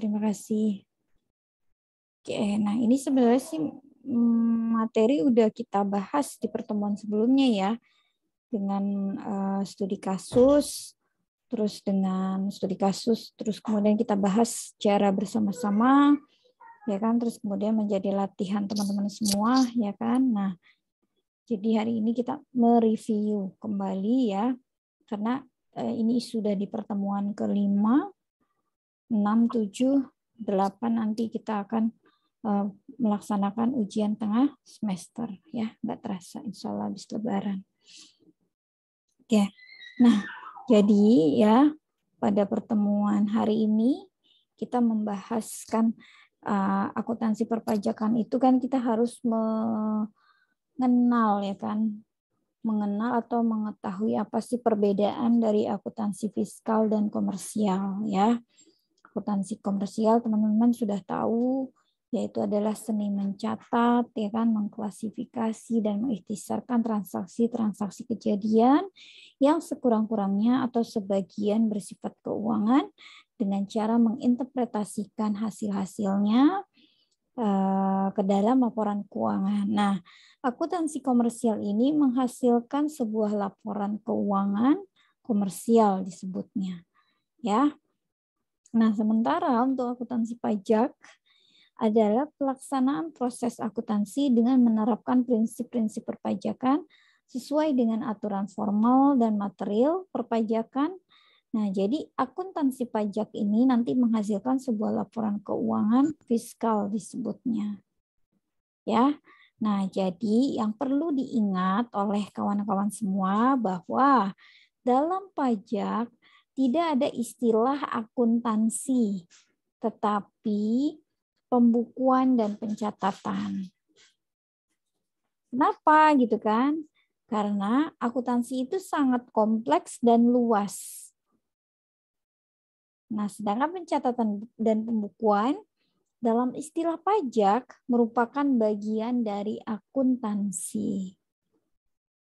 terima kasih. Oke, nah ini sebenarnya sih materi udah kita bahas di pertemuan sebelumnya ya, dengan studi kasus, terus kemudian kita bahas secara bersama-sama, ya kan, terus kemudian menjadi latihan teman-teman semua, ya kan. Nah, jadi hari ini kita mereview kembali ya, karena ini sudah di pertemuan ke-5, 6, 7, 8 nanti kita akan melaksanakan ujian tengah semester ya, nggak terasa insya Allah habis Lebaran. Oke, nah jadi ya pada pertemuan hari ini kita membahaskan akuntansi perpajakan itu kan kita harus mengenal ya kan, mengenal atau mengetahui apa sih perbedaan dari akuntansi fiskal dan komersial ya. Akuntansi komersial teman-teman sudah tahu, yaitu adalah seni mencatat, ya kan, mengklasifikasi dan mengikhtisarkan transaksi-transaksi kejadian yang sekurang-kurangnya atau sebagian bersifat keuangan dengan cara menginterpretasikan hasil-hasilnya ke dalam laporan keuangan. Nah, akuntansi komersial ini menghasilkan sebuah laporan keuangan komersial disebutnya, ya. Nah, sementara untuk akuntansi pajak adalah pelaksanaan proses akuntansi dengan menerapkan prinsip-prinsip perpajakan sesuai dengan aturan formal dan material perpajakan. Nah, jadi akuntansi pajak ini nanti menghasilkan sebuah laporan keuangan fiskal disebutnya. Ya. Nah, jadi yang perlu diingat oleh kawan-kawan semua bahwa dalam pajak tidak ada istilah akuntansi, tetapi pembukuan dan pencatatan. Kenapa gitu kan? Karena akuntansi itu sangat kompleks dan luas. Nah, sedangkan pencatatan dan pembukuan dalam istilah pajak merupakan bagian dari akuntansi.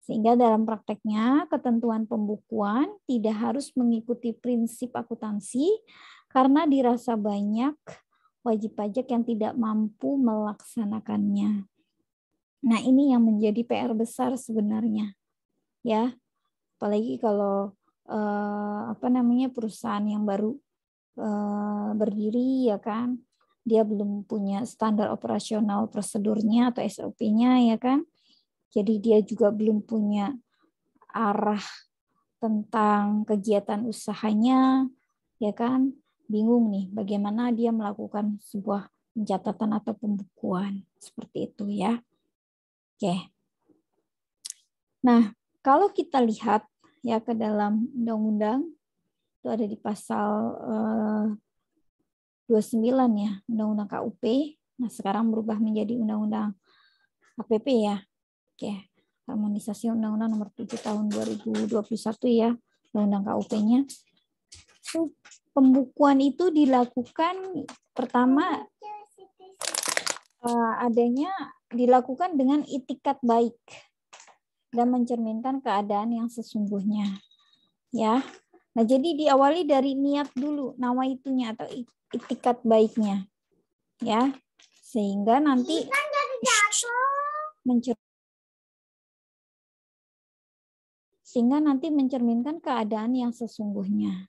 Sehingga dalam prakteknya ketentuan pembukuan tidak harus mengikuti prinsip akuntansi karena dirasa banyak wajib pajak yang tidak mampu melaksanakannya. Nah, ini yang menjadi PR besar sebenarnya, ya. Apalagi kalau perusahaan yang baru berdiri, ya kan, dia belum punya standar operasional prosedurnya atau SOP-nya, ya kan. Jadi dia juga belum punya arah tentang kegiatan usahanya, ya kan. Bingung nih bagaimana dia melakukan sebuah pencatatan atau pembukuan seperti itu ya. Oke. Nah, kalau kita lihat ya ke dalam undang-undang itu ada di pasal 29 ya, undang-undang KUP. Nah, sekarang berubah menjadi undang-undang KPP ya. Oke. Harmonisasi Undang-Undang Nomor 7 Tahun 2021 ya, undang-undang KUP-nya. Pembukuan itu dilakukan pertama dilakukan dengan itikat baik dan mencerminkan keadaan yang sesungguhnya. Ya. Nah, jadi diawali dari niat dulu, nawaitunya atau itikat baiknya. Ya. Sehingga nanti mencerminkan keadaan yang sesungguhnya.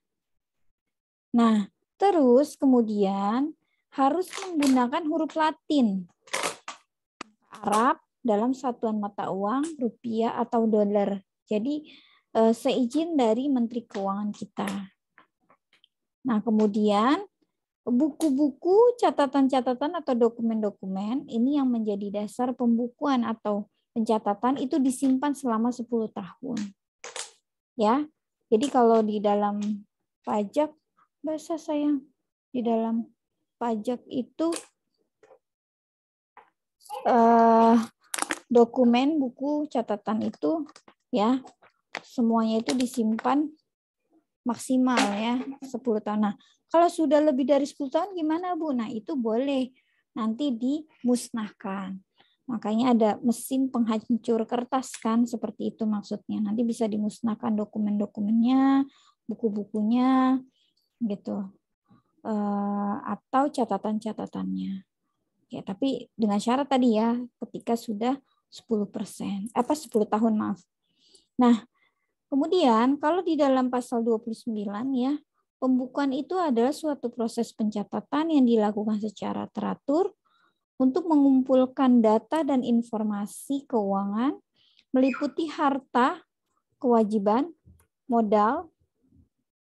Nah, terus kemudian harus menggunakan huruf Latin, Arab dalam satuan mata uang, rupiah atau dolar. Jadi seizin dari Menteri Keuangan kita. Nah, kemudian buku-buku, catatan-catatan atau dokumen-dokumen ini yang menjadi dasar pembukuan atau pencatatan itu disimpan selama 10 tahun. Ya. Jadi kalau di dalam pajak di dalam pajak itu dokumen, buku, catatan itu ya semuanya itu disimpan maksimal ya 10 tahun. Nah, kalau sudah lebih dari 10 tahun gimana Bu? Nah, itu boleh nanti dimusnahkan. Makanya ada mesin penghancur kertas kan, seperti itu maksudnya. Nanti bisa dimusnahkan dokumen-dokumennya, buku-bukunya gitu. atau catatan-catatannya. Ya, tapi dengan syarat tadi ya, ketika sudah 10%, 10 tahun maaf. Nah, kemudian kalau di dalam pasal 29 ya, pembukuan itu adalah suatu proses pencatatan yang dilakukan secara teratur untuk mengumpulkan data dan informasi keuangan meliputi harta, kewajiban, modal,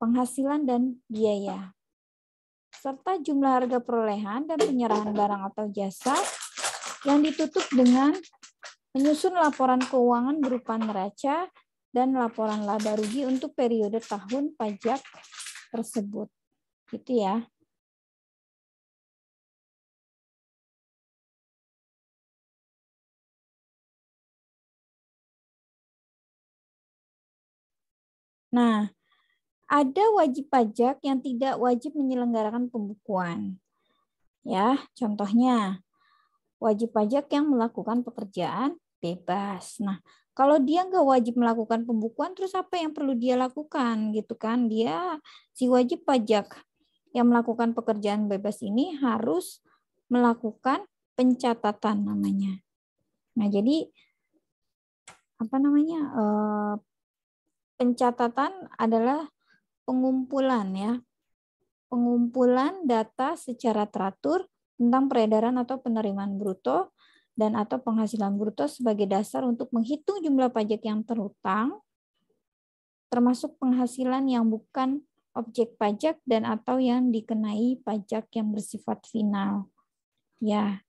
penghasilan dan biaya, serta jumlah harga perolehan dan penyerahan barang atau jasa yang ditutup dengan menyusun laporan keuangan berupa neraca dan laporan laba rugi untuk periode tahun pajak tersebut. Gitu ya. Nah, ada wajib pajak yang tidak wajib menyelenggarakan pembukuan. Ya, contohnya wajib pajak yang melakukan pekerjaan bebas. Nah, kalau dia nggak wajib melakukan pembukuan, terus apa yang perlu dia lakukan gitu kan? Si wajib pajak yang melakukan pekerjaan bebas ini harus melakukan pencatatan namanya. Nah, jadi apa namanya? Pencatatan adalah pengumpulan ya. Pengumpulan data secara teratur tentang peredaran atau penerimaan bruto dan atau penghasilan bruto sebagai dasar untuk menghitung jumlah pajak yang terhutang, termasuk penghasilan yang bukan objek pajak dan atau yang dikenai pajak yang bersifat final. Ya,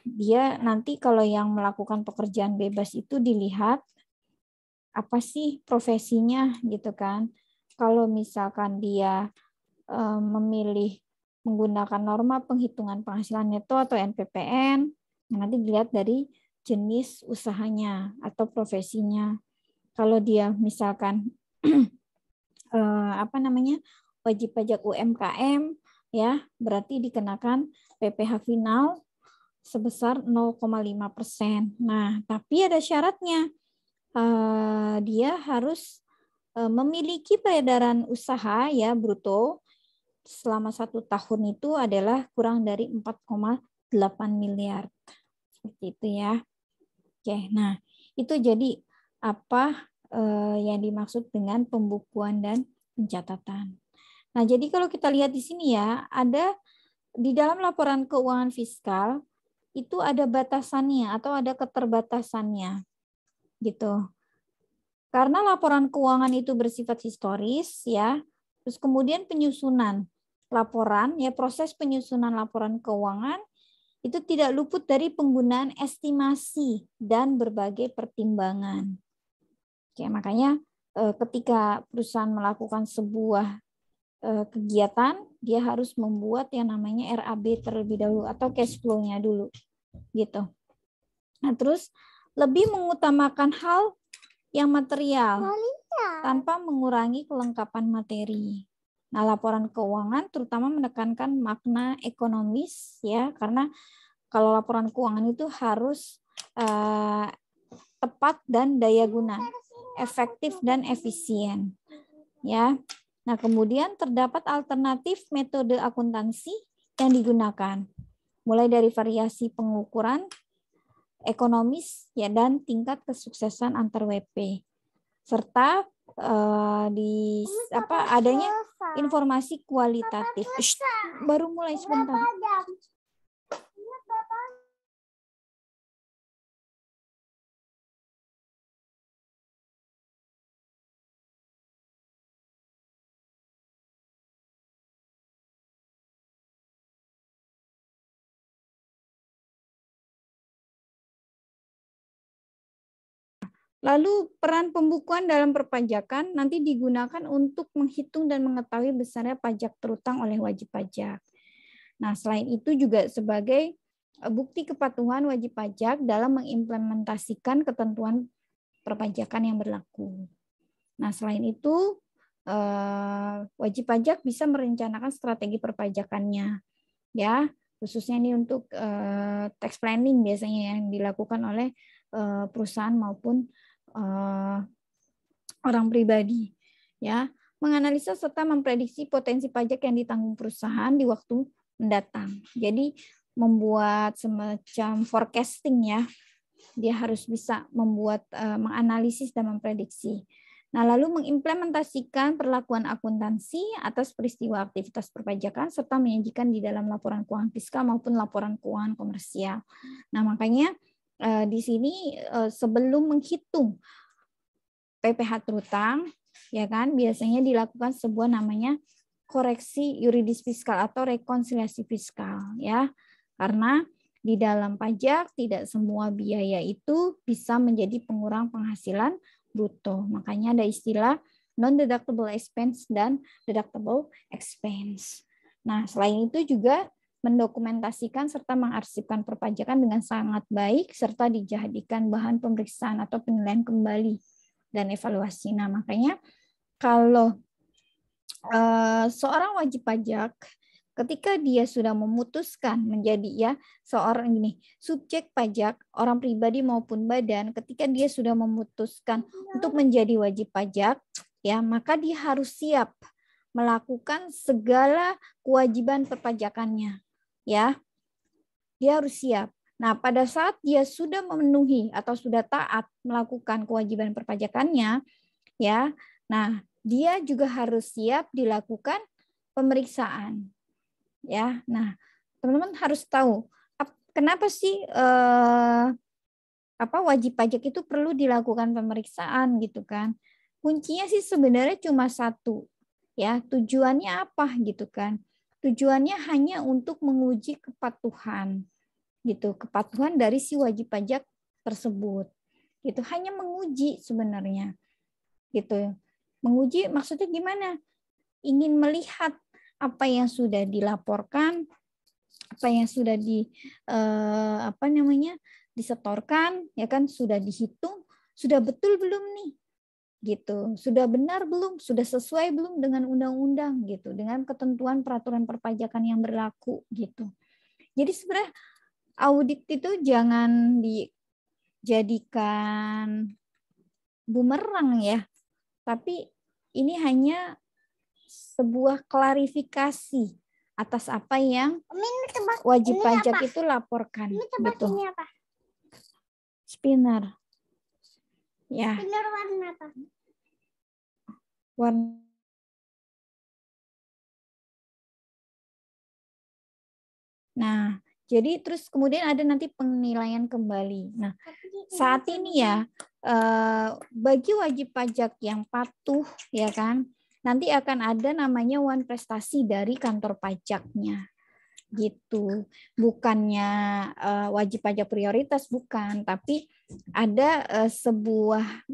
dia nanti kalau yang melakukan pekerjaan bebas itu dilihat apa sih profesinya gitu kan. Kalau misalkan dia memilih menggunakan norma penghitungan penghasilan neto atau NPPN, nanti dilihat dari jenis usahanya atau profesinya. Kalau dia misalkan wajib pajak UMKM ya, berarti dikenakan PPh final sebesar 0,5%. Nah, tapi ada syaratnya. Dia harus memiliki peredaran usaha ya bruto selama 1 tahun itu adalah kurang dari 4,8 miliar. Seperti itu ya. Oke, nah itu jadi apa yang dimaksud dengan pembukuan dan pencatatan. Nah, jadi kalau kita lihat di sini ya, ada di dalam laporan keuangan fiskal itu ada batasannya atau ada keterbatasannya. Gitu. Karena laporan keuangan itu bersifat historis ya, terus kemudian penyusunan laporan ya, proses penyusunan laporan keuangan itu tidak luput dari penggunaan estimasi dan berbagai pertimbangan. Oke, makanya ketika perusahaan melakukan sebuah kegiatan, dia harus membuat yang namanya RAB terlebih dahulu atau cash flow-nya dulu gitu. Nah, terus lebih mengutamakan hal yang material tanpa mengurangi kelengkapan materi. Nah, laporan keuangan terutama menekankan makna ekonomis ya, karena kalau laporan keuangan itu harus tepat dan daya guna, efektif dan efisien. Ya. Nah, kemudian terdapat alternatif metode akuntansi yang digunakan, mulai dari variasi pengukuran ekonomis ya dan tingkat kesuksesan antar WP, serta adanya informasi kualitatif. Baru mulai sebentar. Lalu peran pembukuan dalam perpajakan nanti digunakan untuk menghitung dan mengetahui besarnya pajak terutang oleh wajib pajak. Nah, selain itu juga sebagai bukti kepatuhan wajib pajak dalam mengimplementasikan ketentuan perpajakan yang berlaku. Nah, selain itu wajib pajak bisa merencanakan strategi perpajakannya, ya, khususnya ini untuk tax planning biasanya yang dilakukan oleh perusahaan maupun orang pribadi, ya, menganalisa serta memprediksi potensi pajak yang ditanggung perusahaan di waktu mendatang. Jadi membuat semacam forecasting ya. Dia harus bisa membuat menganalisis dan memprediksi. Nah, lalu mengimplementasikan perlakuan akuntansi atas peristiwa aktivitas perpajakan serta menyajikan di dalam laporan keuangan fiskal maupun laporan keuangan komersial. Nah, makanya di sini sebelum menghitung PPh terutang, ya kan, biasanya dilakukan sebuah namanya koreksi yuridis fiskal atau rekonsiliasi fiskal, ya. Karena di dalam pajak tidak semua biaya itu bisa menjadi pengurang penghasilan bruto. Makanya ada istilah non-deductible expense dan deductible expense. Nah, selain itu juga mendokumentasikan serta mengarsipkan perpajakan dengan sangat baik serta dijadikan bahan pemeriksaan atau penilaian kembali dan evaluasi. Nah, makanya kalau seorang wajib pajak ketika dia sudah memutuskan menjadi ya seorang subjek pajak, orang pribadi maupun badan, ketika dia sudah memutuskan untuk menjadi wajib pajak, ya maka dia harus siap melakukan segala kewajiban perpajakannya, ya. Dia harus siap. Nah, pada saat dia sudah memenuhi atau sudah taat melakukan kewajiban perpajakannya, ya. Nah, dia juga harus siap dilakukan pemeriksaan. Ya, nah teman-teman harus tahu kenapa sih wajib pajak itu perlu dilakukan pemeriksaan gitu kan? Kuncinya sih sebenarnya cuma satu, ya tujuannya apa gitu kan? Tujuannya hanya untuk menguji kepatuhan, gitu, kepatuhan dari si wajib pajak tersebut, gitu, hanya menguji sebenarnya, gitu. Menguji maksudnya gimana? Ingin melihat apa yang sudah dilaporkan, apa yang sudah disetorkan, ya kan, sudah dihitung, sudah betul belum nih, gitu, sudah benar belum, sudah sesuai belum dengan undang-undang, gitu, dengan ketentuan peraturan perpajakan yang berlaku, gitu. Jadi sebenarnya audit itu jangan dijadikan bumerang ya, tapi ini hanya sebuah klarifikasi atas apa yang wajib pajak itu laporkan. Betul. Apa? Spinner. Ya. Spinner warna apa? Warna. Nah, jadi terus kemudian ada nanti penilaian kembali. Nah, saat ini ya bagi wajib pajak yang patuh, ya kan, nanti akan ada namanya wan prestasi dari kantor pajaknya, gitu. Bukannya wajib pajak prioritas, bukan, tapi ada sebuah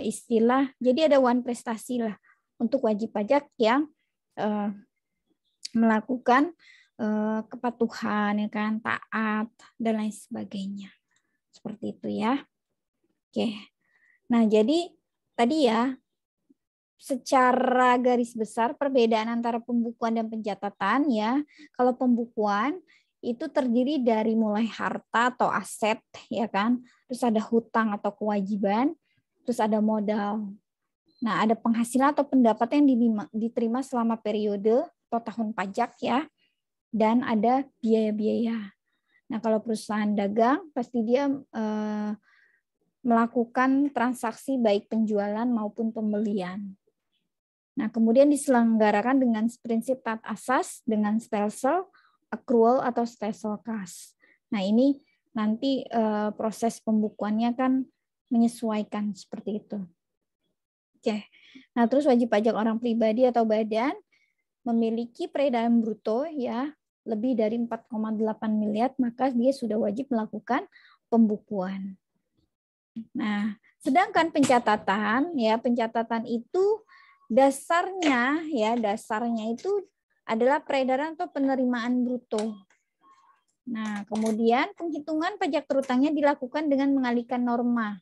istilah. Jadi ada wan prestasi lah untuk wajib pajak yang melakukan kepatuhan, ya kan, taat dan lain sebagainya. Seperti itu ya. Oke. Nah, jadi tadi ya secara garis besar perbedaan antara pembukuan dan pencatatan ya. Kalau pembukuan itu terdiri dari mulai harta atau aset, ya kan. Terus ada hutang atau kewajiban, terus ada modal. Nah, ada penghasilan atau pendapatan yang diterima selama periode atau tahun pajak ya. Dan ada biaya-biaya. Nah, kalau perusahaan dagang pasti dia melakukan transaksi baik penjualan maupun pembelian. Nah, kemudian diselenggarakan dengan prinsip taat asas dengan stelsel, accrual atau stelsel kas. Nah, ini nanti proses pembukuannya kan menyesuaikan seperti itu. Oke. Nah, terus wajib pajak orang pribadi atau badan memiliki peredaran bruto ya lebih dari 4,8 miliar, maka dia sudah wajib melakukan pembukuan. Nah, sedangkan pencatatan ya, pencatatan itu dasarnya itu adalah peredaran atau penerimaan bruto. Nah, kemudian penghitungan pajak terutangnya dilakukan dengan mengalihkan norma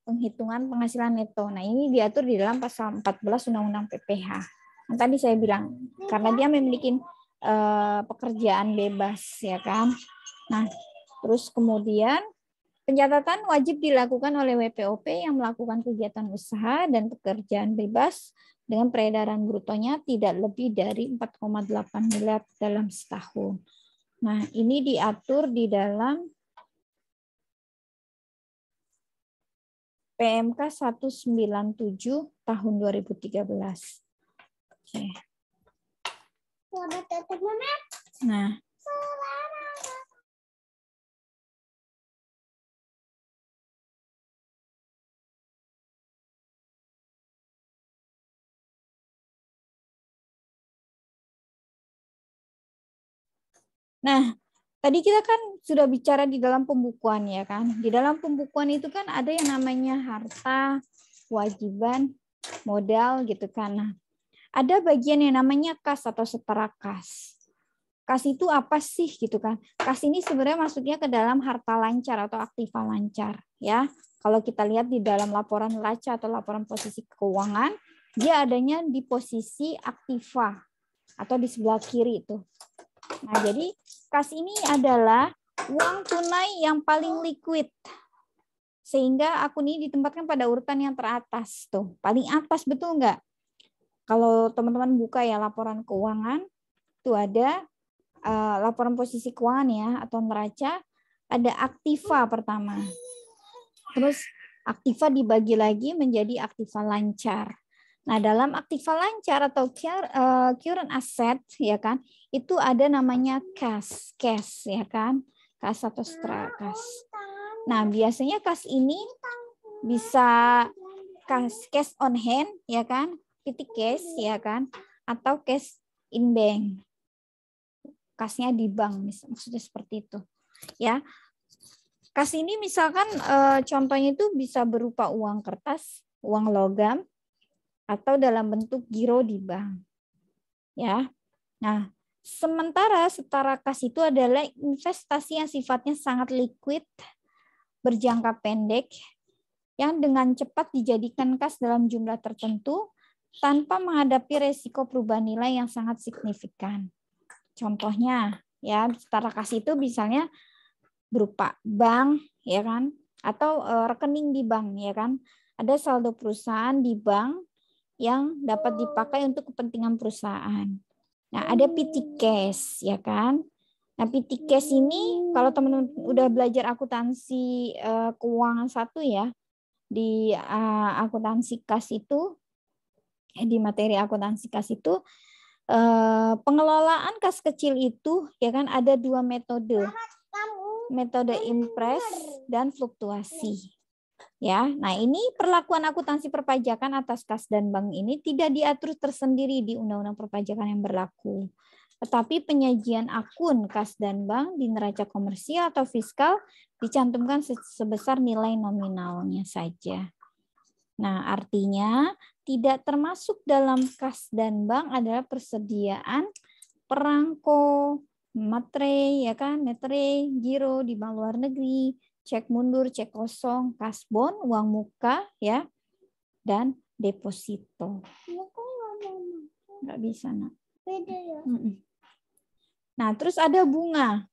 penghitungan penghasilan neto. Nah, ini diatur di dalam pasal 14 Undang-Undang PPh. Yang tadi saya bilang karena dia memiliki pekerjaan bebas, ya kan. Nah, terus kemudian pencatatan wajib dilakukan oleh WPOP yang melakukan kegiatan usaha dan pekerjaan bebas dengan peredaran brutonya tidak lebih dari 4,8 miliar dalam setahun. Nah, ini diatur di dalam PMK 197 tahun 2013. Oke. Nah, tadi kita kan sudah bicara di dalam pembukuan ya kan. Di dalam pembukuan itu kan ada yang namanya harta, kewajiban, modal gitu kan. Nah, ada bagian yang namanya kas atau setara kas. Kas itu apa sih gitu kan? Kas ini sebenarnya masuknya ke dalam harta lancar atau aktiva lancar ya. Kalau kita lihat di dalam laporan neraca atau laporan posisi keuangan, dia adanya di posisi aktiva atau di sebelah kiri itu. Nah, jadi kas ini adalah uang tunai yang paling liquid. Sehingga akun ini ditempatkan pada urutan yang teratas tuh. Paling atas, betul nggak? Kalau teman-teman buka ya laporan keuangan, tuh ada laporan posisi keuangan ya atau neraca, ada aktiva pertama. Terus aktiva dibagi lagi menjadi aktiva lancar. Nah, dalam aktiva lancar atau current asset ya kan, itu ada namanya cash ya kan, kas atau setara kas. Nah, biasanya kas ini bisa cash on hand ya kan, petty cash ya kan, atau cash in bank. Kasnya di bank, maksudnya seperti itu ya. Kas ini misalkan contohnya itu bisa berupa uang kertas, uang logam, atau dalam bentuk giro di bank. Ya. Nah, sementara setara kas itu adalah investasi yang sifatnya sangat liquid, berjangka pendek, yang dengan cepat dijadikan kas dalam jumlah tertentu tanpa menghadapi resiko perubahan nilai yang sangat signifikan. Contohnya, ya, setara kas itu misalnya berupa bank, ya kan, atau rekening di bank, ya kan. Ada saldo perusahaan di bank yang dapat dipakai untuk kepentingan perusahaan. Nah, ada petty cash, ya kan. Nah, petty cash ini kalau teman-teman udah belajar akuntansi keuangan 1 ya, di akuntansi kas itu, di materi akuntansi kas itu, pengelolaan kas kecil itu ya kan ada 2 metode. Metode impres dan fluktuasi. Ya, nah ini perlakuan akuntansi perpajakan atas kas dan bank ini tidak diatur tersendiri di Undang-Undang Perpajakan yang berlaku. Tetapi penyajian akun kas dan bank di neraca komersial atau fiskal dicantumkan sebesar nilai nominalnya saja. Nah, artinya tidak termasuk dalam kas dan bank adalah persediaan perangko, matre, ya kan, metre, giro di bank luar negeri, cek mundur, cek kosong, kasbon, uang muka, ya, dan deposito. Nggak bisa, nak. Nah, terus ada bunga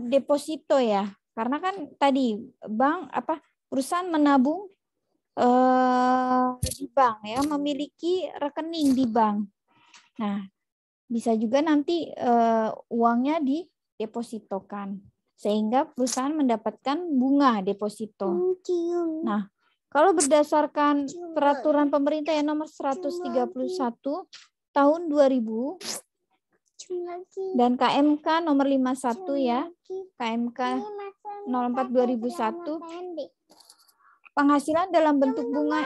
deposito ya, karena kan tadi bank perusahaan menabung di bank ya, memiliki rekening di bank. Nah, bisa juga nanti uangnya didepositokan sehingga perusahaan mendapatkan bunga deposito. Nah, kalau berdasarkan peraturan pemerintah yang nomor 131 tahun 2000 dan KMK nomor 51 ya, KMK 04 2001, penghasilan dalam bentuk bunga.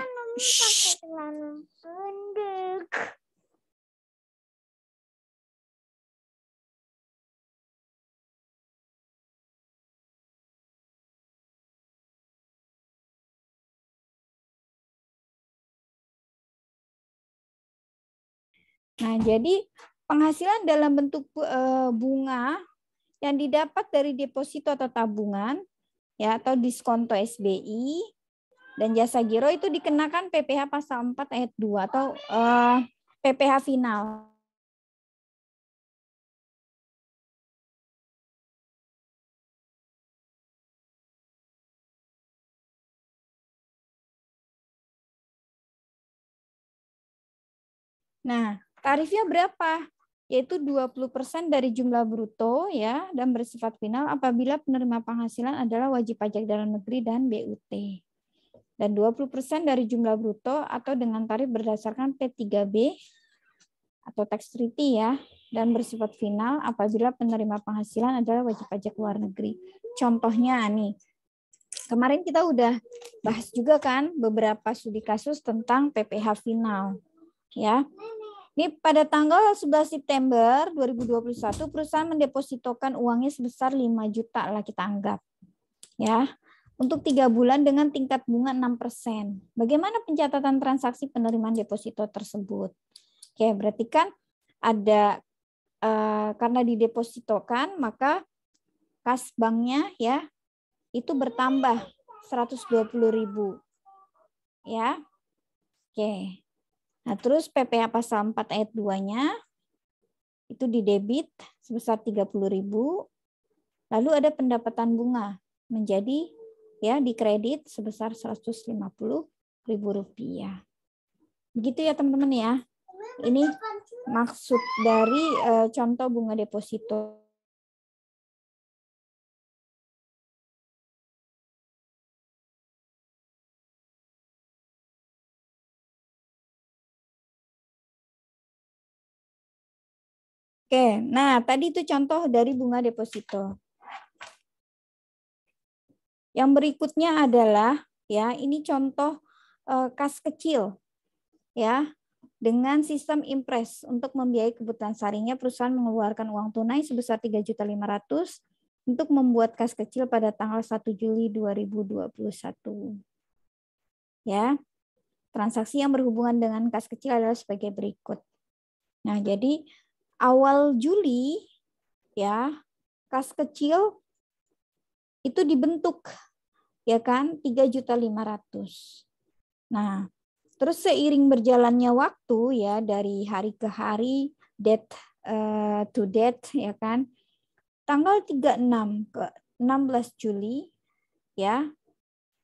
Nah, jadi penghasilan dalam bentuk bunga yang didapat dari deposito atau tabungan ya atau diskonto SBI dan jasa giro itu dikenakan PPh pasal 4 ayat 2 atau PPh final. Nah, tarifnya berapa? Yaitu 20% dari jumlah bruto ya dan bersifat final apabila penerima penghasilan adalah wajib pajak dalam negeri dan BUT. Dan 20% dari jumlah bruto atau dengan tarif berdasarkan P3B atau tax treaty ya dan bersifat final apabila penerima penghasilan adalah wajib pajak luar negeri. Contohnya nih, kemarin kita udah bahas juga kan beberapa studi kasus tentang PPh final ya. Ini pada tanggal 11 September 2021 perusahaan mendepositokan uangnya sebesar 5 juta lah kita anggap. Ya. Untuk 3 bulan dengan tingkat bunga 6%. Bagaimana pencatatan transaksi penerimaan deposito tersebut? Oke, berarti kan ada karena didepositokan maka kas banknya ya itu bertambah 120.000. Ya. Oke. Nah, terus PPh pasal 4 ayat 2-nya itu didebit sebesar 30.000. Lalu ada pendapatan bunga menjadi ya dikredit sebesar 150.000 rupiah. Begitu ya teman-teman ya. Ini maksud dari contoh bunga deposito. Oke, nah tadi itu contoh dari bunga deposito. Yang berikutnya adalah ya ini contoh kas kecil ya dengan sistem impres untuk membiayai kebutuhan seharinya perusahaan mengeluarkan uang tunai sebesar 3.500.000 untuk membuat kas kecil pada tanggal 1 Juli 2021. Ya. Transaksi yang berhubungan dengan kas kecil adalah sebagai berikut. Nah, jadi awal Juli ya, kas kecil itu dibentuk ya kan 3.500.000. Nah, terus seiring berjalannya waktu ya dari hari ke hari, date to date ya kan. Tanggal 36 ke 16 Juli ya.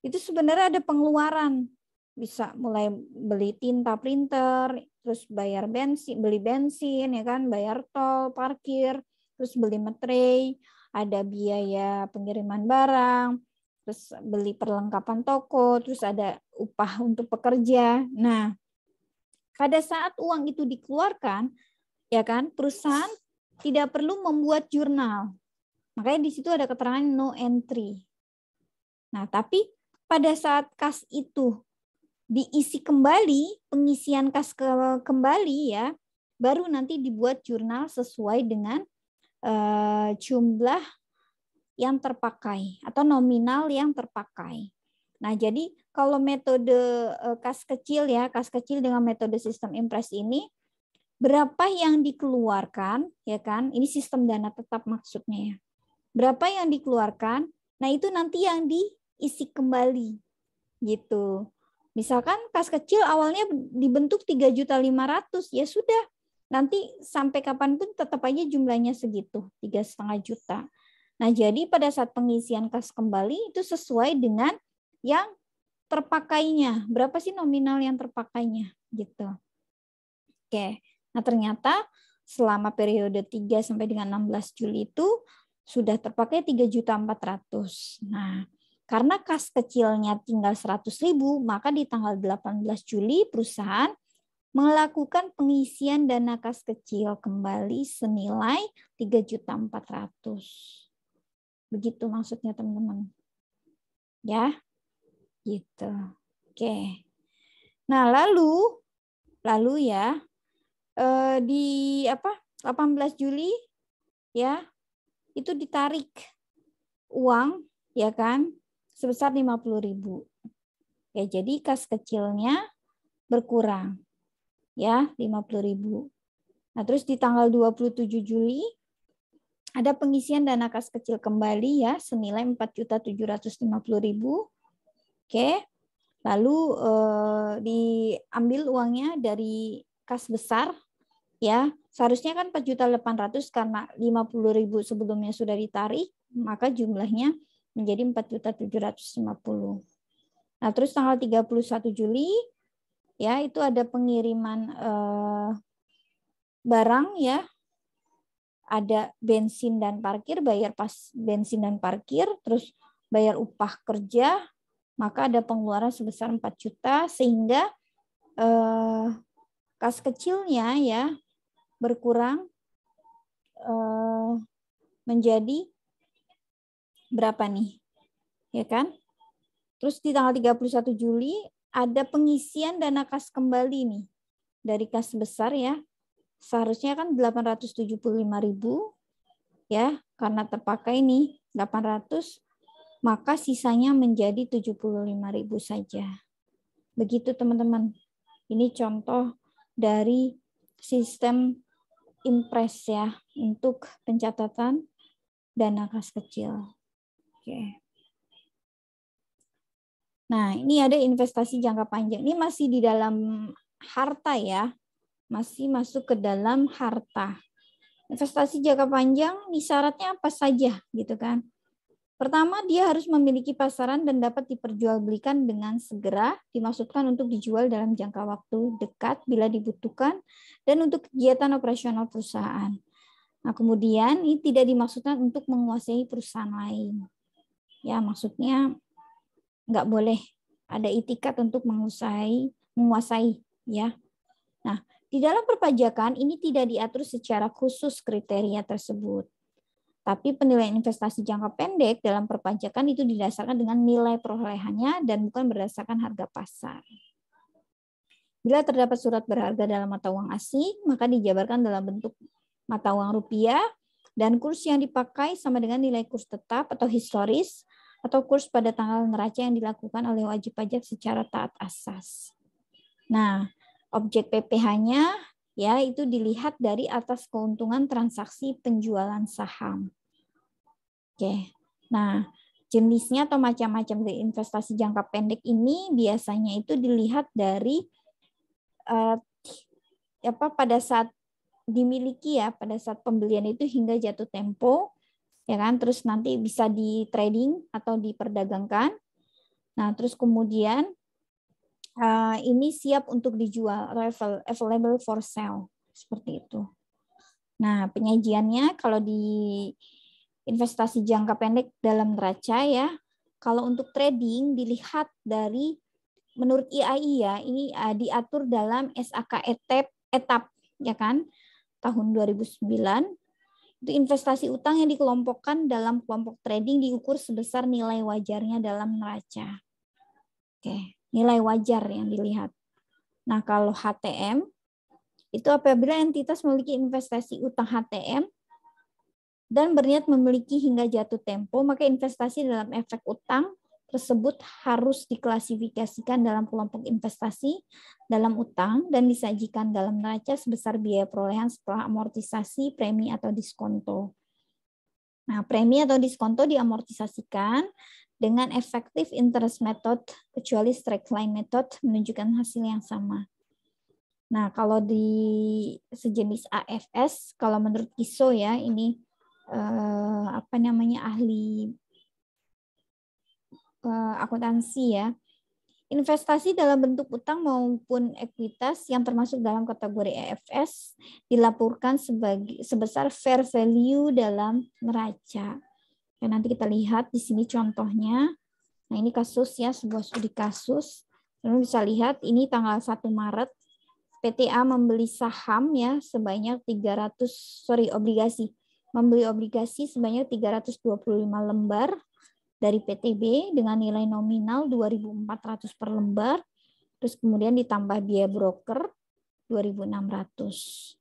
Itu sebenarnya ada pengeluaran. Bisa mulai beli tinta printer, terus bayar bensin, beli bensin ya kan, bayar tol, parkir, terus beli materai, ada biaya pengiriman barang, terus beli perlengkapan toko, terus ada upah untuk pekerja. Nah, pada saat uang itu dikeluarkan, ya kan, perusahaan tidak perlu membuat jurnal. Makanya di situ ada keterangan no entry. Nah, tapi pada saat kas itu diisi kembali, pengisian kas kembali ya, baru nanti dibuat jurnal sesuai dengan jumlah yang terpakai atau nominal yang terpakai. Nah, jadi kalau metode kas kecil ya, kas kecil dengan metode sistem impres ini berapa yang dikeluarkan ya kan? Ini sistem dana tetap maksudnya ya. Berapa yang dikeluarkan? Nah, itu nanti yang diisi kembali gitu. Misalkan kas kecil awalnya dibentuk 3.500.000 ya sudah. Nanti sampai kapanpun tetap aja jumlahnya segitu, 3,5 juta. Nah, jadi pada saat pengisian kas kembali itu sesuai dengan yang terpakainya. Berapa sih nominal yang terpakainya gitu. Oke. Nah, ternyata selama periode 3 sampai dengan 16 Juli itu sudah terpakai 3.400.000. Nah, karena kas kecilnya tinggal 100.000, maka di tanggal 18 Juli perusahaan melakukan pengisian dana kas kecil kembali senilai 3.400.000. Begitu maksudnya teman-teman. Ya, gitu. Oke. Nah, lalu ya di 18 Juli ya itu ditarik uang ya kan sebesar 50.000. Ya, jadi kas kecilnya berkurang ya 50.000. Nah, terus di tanggal 27 Juli ada pengisian dana kas kecil kembali ya senilai 4.750.000. Oke. Lalu diambil uangnya dari kas besar ya. Seharusnya kan 4.800.000 karena 50.000 sebelumnya sudah ditarik, maka jumlahnya menjadi 4.750. Nah, terus tanggal 31 Juli ya itu ada pengiriman barang ya, ada bensin dan parkir, bayar pas bensin dan parkir, terus bayar upah kerja, maka ada pengeluaran sebesar 4 juta sehingga kas kecilnya ya berkurang menjadi berapa nih? Ya kan? Terus di tanggal 31 Juli ada pengisian dana kas kembali nih dari kas besar ya. Seharusnya kan 875.000 ya, karena terpakai nih 800, maka sisanya menjadi 75.000 saja. Begitu teman-teman. Ini contoh dari sistem impres ya untuk pencatatan dana kas kecil. Oke. Nah, ini ada investasi jangka panjang. Ini masih di dalam harta ya. Masih masuk ke dalam harta. Investasi jangka panjang, ini syaratnya apa saja gitu kan. Pertama, dia harus memiliki pasaran dan dapat diperjualbelikan dengan segera, dimaksudkan untuk dijual dalam jangka waktu dekat bila dibutuhkan, dan untuk kegiatan operasional perusahaan. Nah, kemudian ini tidak dimaksudkan untuk menguasai perusahaan lain. Ya, maksudnya nggak boleh ada itikat untuk menguasai ya. Nah, di dalam perpajakan ini tidak diatur secara khusus kriteria tersebut. Tapi penilaian investasi jangka pendek dalam perpajakan itu didasarkan dengan nilai perolehannya dan bukan berdasarkan harga pasar. Bila terdapat surat berharga dalam mata uang asing, maka dijabarkan dalam bentuk mata uang rupiah dan kurs yang dipakai sama dengan nilai kurs tetap atau historis atau kurs pada tanggal neraca yang dilakukan oleh wajib pajak secara taat asas. Nah, objek PPh-nya ya itu dilihat dari atas keuntungan transaksi penjualan saham. Oke. Nah, jenisnya atau macam-macam dari investasi jangka pendek ini biasanya itu dilihat dari pada saat dimiliki ya, pada saat pembelian itu hingga jatuh tempo ya kan, terus nanti bisa di trading atau diperdagangkan. Nah, terus kemudian ini siap untuk dijual, available for sale, seperti itu. Nah, penyajiannya kalau di investasi jangka pendek dalam neraca ya, kalau untuk trading dilihat dari menurut IAI ya, ini diatur dalam SAK etap ya kan, tahun 2009. Itu investasi utang yang dikelompokkan dalam kelompok trading diukur sebesar nilai wajarnya dalam neraca. Oke. Nilai wajar yang dilihat. Nah, kalau HTM, itu apabila entitas memiliki investasi utang HTM dan berniat memiliki hingga jatuh tempo, maka investasi dalam efek utang tersebut harus diklasifikasikan dalam kelompok investasi dalam utang dan disajikan dalam neraca sebesar biaya perolehan setelah amortisasi, premi, atau diskonto. Nah, premi atau diskonto diamortisasikan dengan effective interest method, kecuali straight line method menunjukkan hasil yang sama. Nah, kalau di sejenis AFS, kalau menurut ISO ya, ini ahli akuntansi ya, investasi dalam bentuk utang maupun ekuitas yang termasuk dalam kategori AFS dilaporkan sebesar fair value dalam neraca. Ya, nanti kita lihat di sini contohnya. Nah, ini kasus ya, sebuah studi kasus. Lalu bisa lihat ini tanggal 1 Maret PTA membeli saham ya sebanyak obligasi. Membeli obligasi sebanyak 325 lembar dari PTB dengan nilai nominal 2.400 per lembar. Terus kemudian ditambah biaya broker 2.600.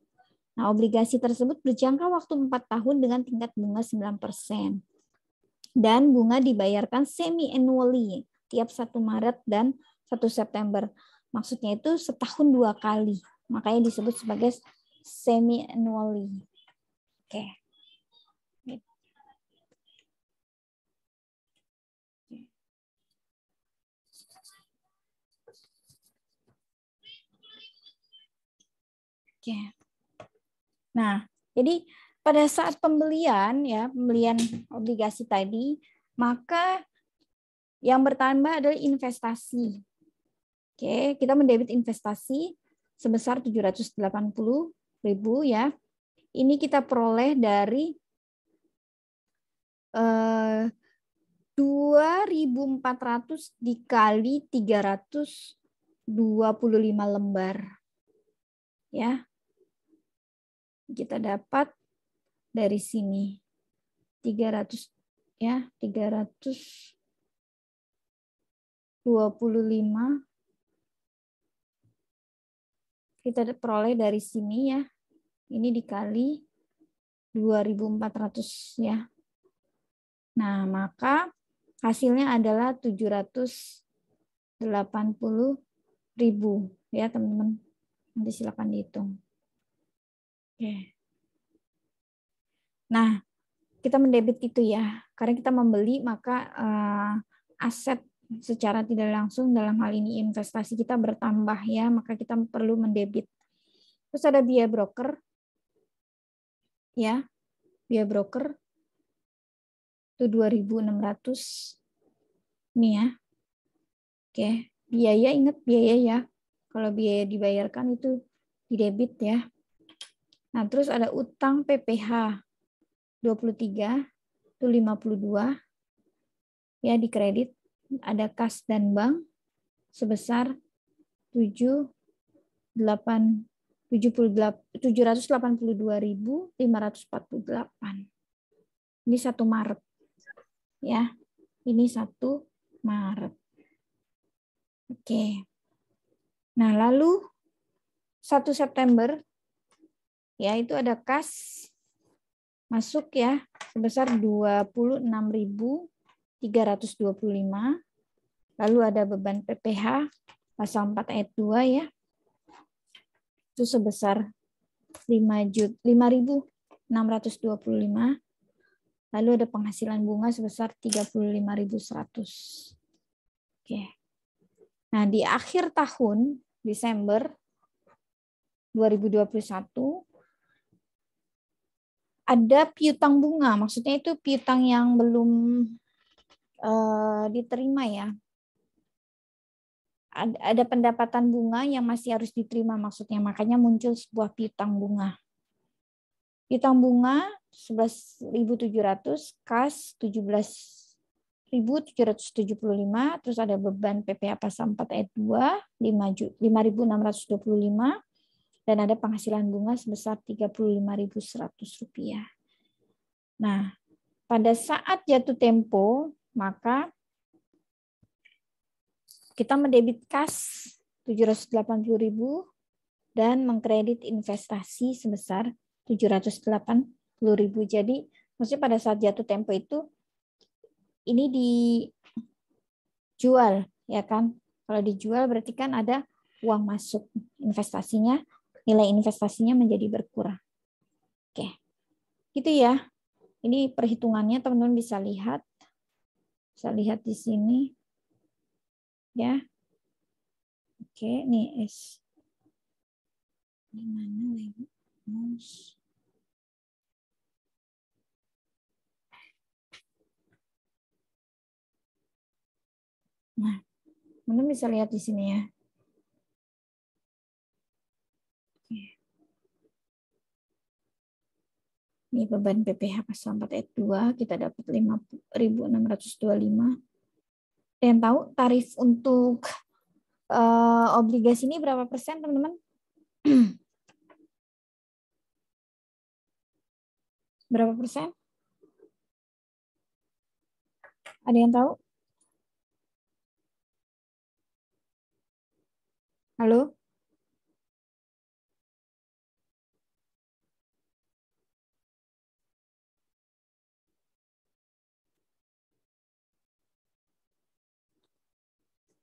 Nah, obligasi tersebut berjangka waktu 4 tahun dengan tingkat bunga 9%. Dan bunga dibayarkan semi-annually tiap 1 Maret dan 1 September. Maksudnya itu setahun 2 kali. Makanya disebut sebagai semi-annually. Oke. Oke. Nah, jadi pada saat pembelian obligasi tadi, maka yang bertambah adalah investasi. Oke, kita mendebit investasi sebesar 780 ya. Ini kita peroleh dari 2.400 dikali 325 lembar. Ya. Kita dapat dari sini 300 ya, 325 kita peroleh dari sini ya. Ini dikali 2.400 ya. Nah, maka hasilnya adalah 780.000 ya, teman-teman. Nanti silakan dihitung. Oke. Nah, kita mendebit itu ya. Karena kita membeli, maka aset secara tidak langsung dalam hal ini investasi kita bertambah ya, maka kita perlu mendebit. Terus ada biaya broker ya. Biaya broker itu 2.600 nih ya. Oke, biaya, ingat biaya ya. Kalau biaya dibayarkan itu didebit ya. Nah, terus ada utang PPH 23 itu 52 ya, di kredit. Ada kas dan bank sebesar 782.548. Ini 1 Maret. Ya. Ini 1 Maret. Oke. Nah, lalu 1 September ya, itu ada kas masuk ya sebesar 26.325. Lalu ada beban PPH pasal 4 ayat 2 ya. Itu sebesar 5.625. Lalu ada penghasilan bunga sebesar 35.100. Oke. Nah, di akhir tahun Desember 2021 ada piutang bunga, maksudnya itu piutang yang belum diterima ya. Ada pendapatan bunga yang masih harus diterima maksudnya, makanya muncul sebuah piutang bunga. Piutang bunga 11.700, kas 17.775, terus ada beban PPh pasal 4 ayat 2 5.625, dan ada penghasilan bunga sebesar 35.100 rupiah. Nah, pada saat jatuh tempo, maka kita mendebit kas 780.000 dan mengkredit investasi sebesar 780.000. Jadi, maksudnya pada saat jatuh tempo itu ini dijual, ya kan? Kalau dijual berarti kan ada uang masuk investasinya, nilai investasinya menjadi berkurang. Oke, gitu ya. Ini perhitungannya teman-teman bisa lihat di sini. Ya, oke, nih S. Di mana lagi? Nah, teman-teman bisa lihat di sini ya. Oke. Ini beban PPh pasal 4 ayat 2, kita dapat 5.625. Yang tahu tarif untuk obligasi ini berapa persen, teman-teman? Berapa persen? Ada yang tahu? Halo?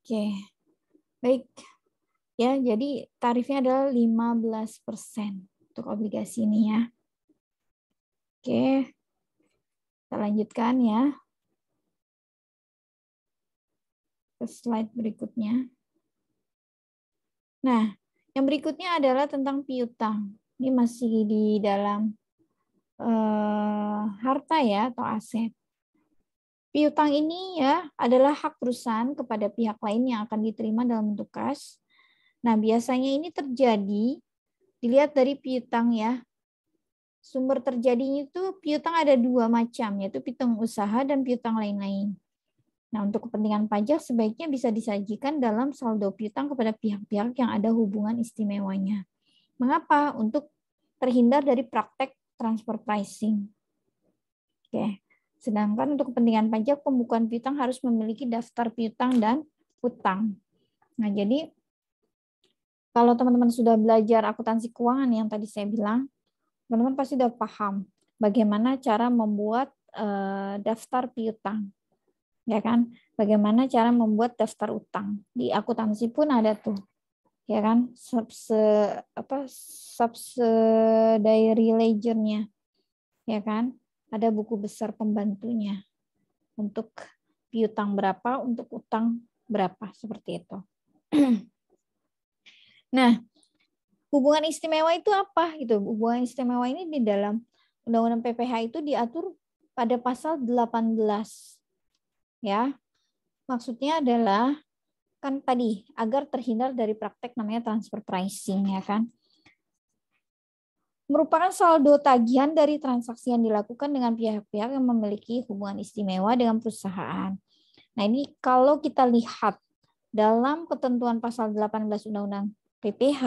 Oke. Baik. Ya, jadi tarifnya adalah 15% untuk obligasi ini ya. Oke. Kita lanjutkan ya. Ke slide berikutnya. Nah, yang berikutnya adalah tentang piutang. Ini masih di dalam harta ya atau aset. Piutang ini ya adalah hak perusahaan kepada pihak lain yang akan diterima dalam bentuk kas. Nah, biasanya ini terjadi dilihat dari piutang ya. Sumber terjadinya itu piutang ada dua macam, yaitu piutang usaha dan piutang lain-lain. Nah, untuk kepentingan pajak sebaiknya bisa disajikan dalam saldo piutang kepada pihak-pihak yang ada hubungan istimewanya. Mengapa? Untuk terhindar dari praktek transfer pricing. Oke. Sedangkan untuk kepentingan pajak, pembukuan piutang harus memiliki daftar piutang dan utang. Nah, jadi kalau teman-teman sudah belajar akuntansi keuangan yang tadi saya bilang, teman-teman pasti sudah paham bagaimana cara membuat daftar piutang, ya kan? Bagaimana cara membuat daftar utang. Di akuntansi pun ada tuh, ya kan? Subsidiary ledger-nya, ya kan? Ada buku besar pembantunya untuk piutang berapa, untuk utang berapa, seperti itu. Nah, hubungan istimewa itu apa? Gitu. Hubungan istimewa ini di dalam Undang-Undang PPh itu diatur pada pasal 18. Ya. Maksudnya adalah kan tadi agar terhindar dari praktek namanya transfer pricing, ya kan? Merupakan saldo tagihan dari transaksi yang dilakukan dengan pihak-pihak yang memiliki hubungan istimewa dengan perusahaan. Nah, ini kalau kita lihat dalam ketentuan pasal 18 Undang-Undang PPh,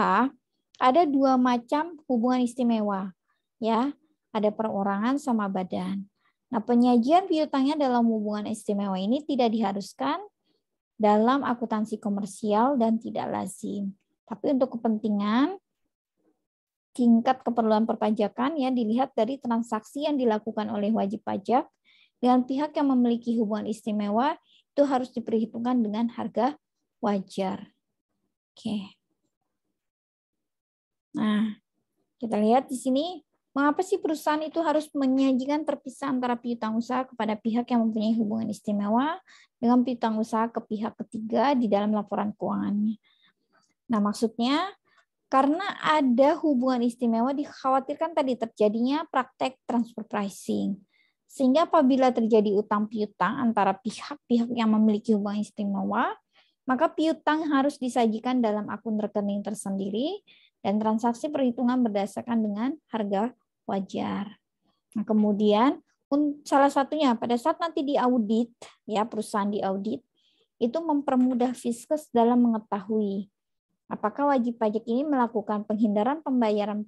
ada dua macam hubungan istimewa, ya. Ada perorangan sama badan. Nah, penyajian piutangnya dalam hubungan istimewa ini tidak diharuskan dalam akuntansi komersial dan tidak lazim. Tapi untuk kepentingan tingkat keperluan perpajakan ya dilihat dari transaksi yang dilakukan oleh wajib pajak dengan pihak yang memiliki hubungan istimewa itu harus diperhitungkan dengan harga wajar. Oke. Nah, kita lihat di sini, mengapa sih perusahaan itu harus menyajikan terpisah antara piutang usaha kepada pihak yang mempunyai hubungan istimewa dengan piutang usaha ke pihak ketiga di dalam laporan keuangannya. Nah, maksudnya karena ada hubungan istimewa dikhawatirkan tadi terjadinya praktek transfer pricing. Sehingga apabila terjadi utang piutang antara pihak-pihak yang memiliki hubungan istimewa, maka piutang harus disajikan dalam akun rekening tersendiri dan transaksi perhitungan berdasarkan dengan harga wajar. Nah, kemudian salah satunya pada saat nanti diaudit, ya perusahaan diaudit, itu mempermudah Fiskus dalam mengetahui apakah wajib pajak ini melakukan penghindaran pembayaran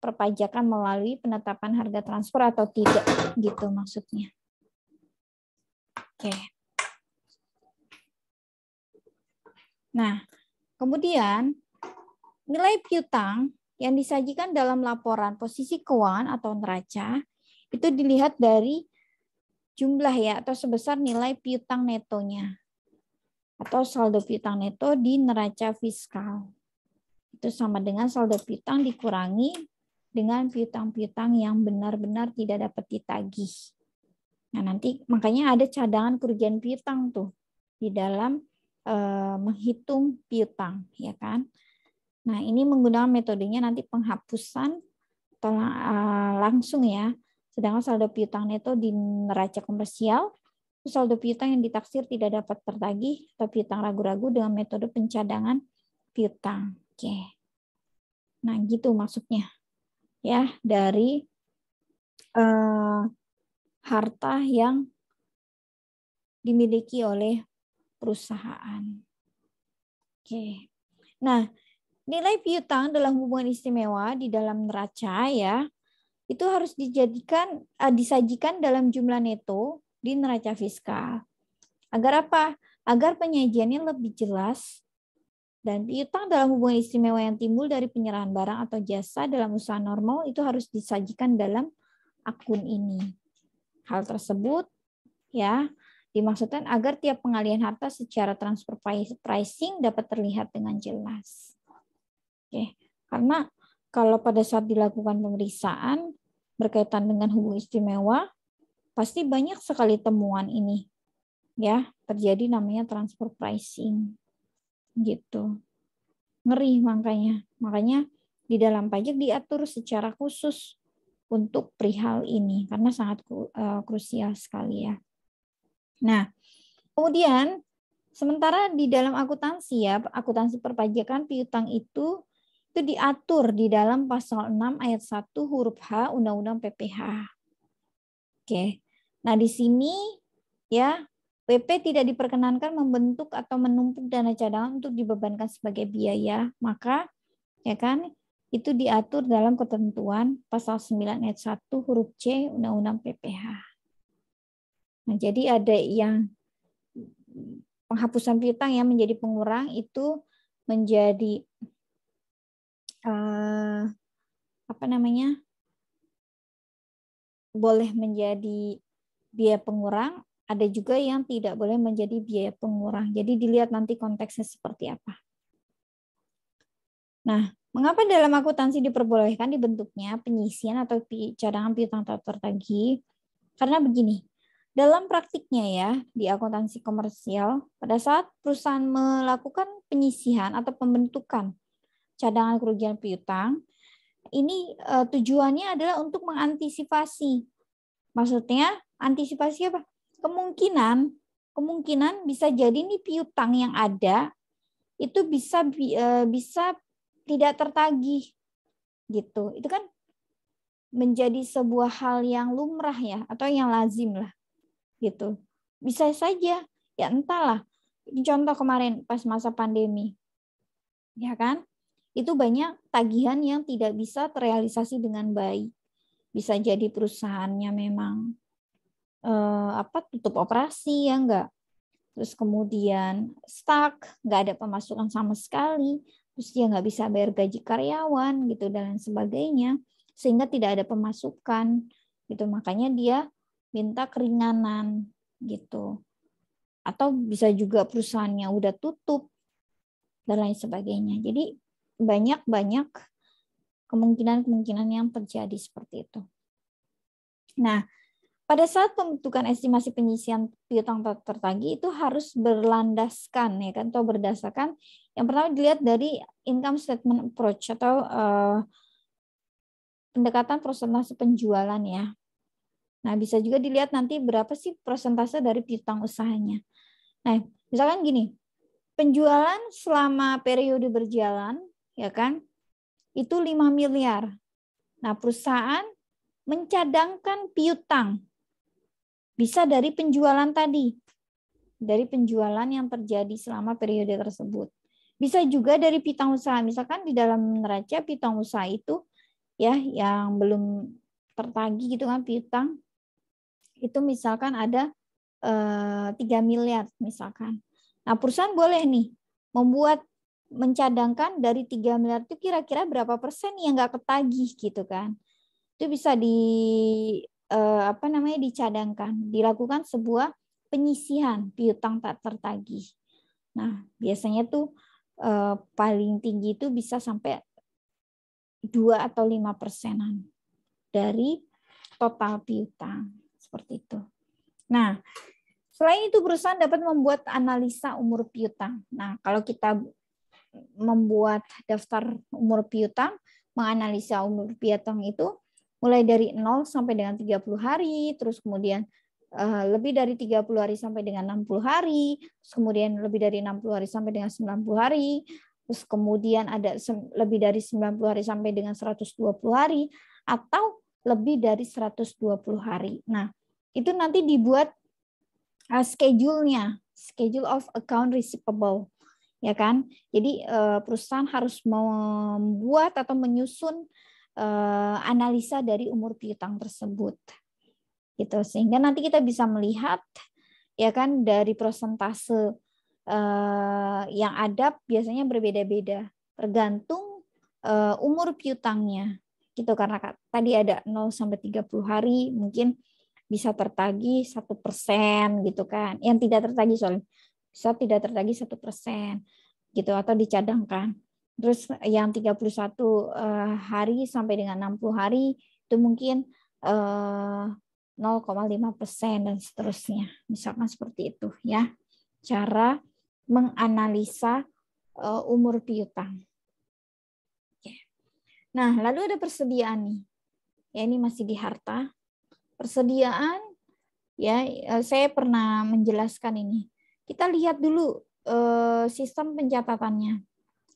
perpajakan melalui penetapan harga transfer atau tidak, gitu maksudnya. Oke. Nah, kemudian nilai piutang yang disajikan dalam laporan posisi keuangan atau neraca itu dilihat dari jumlah ya atau sebesar nilai piutang netonya atau saldo piutang neto di neraca fiskal. Itu sama dengan saldo piutang dikurangi dengan piutang-piutang yang benar-benar tidak dapat ditagih. Nah, nanti makanya ada cadangan kerugian piutang tuh di dalam menghitung piutang, ya kan? Nah, ini menggunakan metodenya nanti penghapusan atau langsung ya. Sedangkan saldo piutang neto di neraca komersial, saldo piutang yang ditaksir tidak dapat tertagih atau piutang ragu-ragu dengan metode pencadangan piutang. Oke. Nah, gitu maksudnya. Ya, dari harta yang dimiliki oleh perusahaan. Oke. Nah, nilai piutang dalam hubungan istimewa di dalam neraca ya, itu harus disajikan dalam jumlah neto di neraca fiskal. Agar apa? Agar penyajiannya lebih jelas dan piutang dalam hubungan istimewa yang timbul dari penyerahan barang atau jasa dalam usaha normal itu harus disajikan dalam akun ini. Hal tersebut ya dimaksudkan agar tiap pengalihan harta secara transfer pricing dapat terlihat dengan jelas. Oke, karena kalau pada saat dilakukan pemeriksaan berkaitan dengan hubungan istimewa, pasti banyak sekali temuan ini. Ya, terjadi namanya transfer pricing. Gitu. Ngeri makanya. Makanya di dalam pajak diatur secara khusus untuk perihal ini karena sangat krusial sekali ya. Nah, kemudian sementara di dalam akuntansi ya, akuntansi perpajakan piutang itu itu diatur di dalam pasal 6 ayat 1 huruf H Undang-Undang PPH. Oke. Nah, di sini ya PP tidak diperkenankan membentuk atau menumpuk dana cadangan untuk dibebankan sebagai biaya, maka ya kan itu diatur dalam ketentuan pasal 9 ayat 1 huruf C Undang-Undang PPH. Nah, jadi ada yang penghapusan piutang yang menjadi pengurang itu menjadi boleh menjadi biaya pengurang, ada juga yang tidak boleh menjadi biaya pengurang. Jadi dilihat nanti konteksnya seperti apa. Nah, mengapa dalam akuntansi diperbolehkan dibentuknya penyisian atau cadangan piutang tak tertagih? Karena begini, dalam praktiknya ya di akuntansi komersial, pada saat perusahaan melakukan penyisihan atau pembentukan cadangan kerugian piutang, ini tujuannya adalah untuk mengantisipasi. Maksudnya antisipasi apa? Kemungkinan bisa jadi nih piutang yang ada itu bisa tidak tertagih gitu. Itu kan menjadi sebuah hal yang lumrah ya atau yang lazim lah gitu. Bisa saja ya entahlah. Contoh kemarin pas masa pandemi. Ya kan? Itu banyak tagihan yang tidak bisa terrealisasi dengan baik. Bisa jadi perusahaannya memang tutup operasi ya enggak, terus kemudian stuck, nggak ada pemasukan sama sekali, terus dia nggak bisa bayar gaji karyawan gitu dan lain sebagainya, sehingga tidak ada pemasukan gitu, makanya dia minta keringanan gitu, atau bisa juga perusahaannya udah tutup dan lain sebagainya. Jadi banyak kemungkinan yang terjadi seperti itu. Nah, pada saat pembentukan estimasi penyisian piutang tak tertagih itu harus berlandaskan ya kan, atau berdasarkan yang pertama dilihat dari income statement approach atau pendekatan persentase penjualan ya. Nah, bisa juga dilihat nanti berapa sih persentase dari piutang usahanya. Nah, misalkan gini, penjualan selama periode berjalan ya kan itu 5 miliar. Nah, perusahaan mencadangkan piutang bisa dari penjualan tadi, dari penjualan yang terjadi selama periode tersebut. Bisa juga dari piutang usaha, misalkan di dalam neraca piutang usaha itu ya yang belum tertagih gitu kan piutang, itu misalkan ada 3 miliar misalkan. Nah, perusahaan boleh nih mencadangkan dari 3 miliar itu kira-kira berapa persen yang nggak ketagih gitu kan. Itu bisa dicadangkan, dilakukan sebuah penyisihan piutang tak tertagih. Nah, biasanya tuh paling tinggi itu bisa sampai 2 atau 5% dari total piutang seperti itu. Nah, selain itu perusahaan dapat membuat analisa umur piutang. Nah, kalau kita membuat daftar umur piutang, menganalisa umur piutang itu mulai dari 0 sampai dengan 30 hari, terus kemudian lebih dari 30 hari sampai dengan 60 hari, terus kemudian lebih dari 60 hari sampai dengan 90 hari, terus kemudian ada lebih dari 90 hari sampai dengan 120 hari, atau lebih dari 120 hari. Nah, itu nanti dibuat schedule of account receivable. Ya kan? Jadi perusahaan harus membuat atau menyusun analisa dari umur piutang tersebut. Gitu. Sehingga nanti kita bisa melihat ya kan dari persentase yang ada biasanya berbeda-beda tergantung umur piutangnya. Gitu, karena tadi ada 0 sampai 30 hari mungkin bisa tertagih 1% gitu kan. Yang tidak tertagih bisa tidak tertagih 1% gitu atau dicadangkan. Terus yang 31 hari sampai dengan 60 hari itu mungkin 0,5% dan seterusnya. Misalkan seperti itu ya. Cara menganalisa umur piutang. Nah, lalu ada persediaan nih. Ya, ini masih di harta. Persediaan ya, saya pernah menjelaskan ini. Kita lihat dulu sistem pencatatannya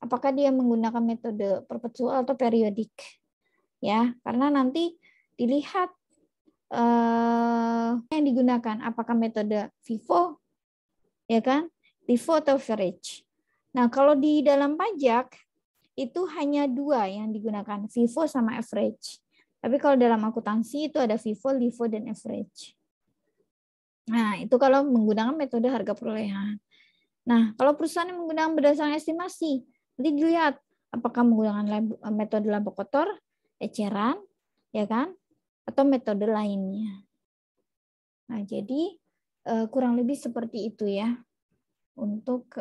apakah dia menggunakan metode perpetual atau periodik. Ya, karena nanti dilihat yang digunakan, apakah metode FIFO, ya kan, FIFO atau average. Nah, kalau di dalam pajak itu hanya 2 yang digunakan, FIFO sama average. Tapi kalau dalam akuntansi itu ada FIFO, LIFO, dan average. Nah, itu kalau menggunakan metode harga perolehan. Nah, kalau perusahaan yang menggunakan berdasarkan estimasi, nanti dilihat apakah menggunakan metode laba kotor, eceran, ya kan, atau metode lainnya. Nah, jadi kurang lebih seperti itu ya untuk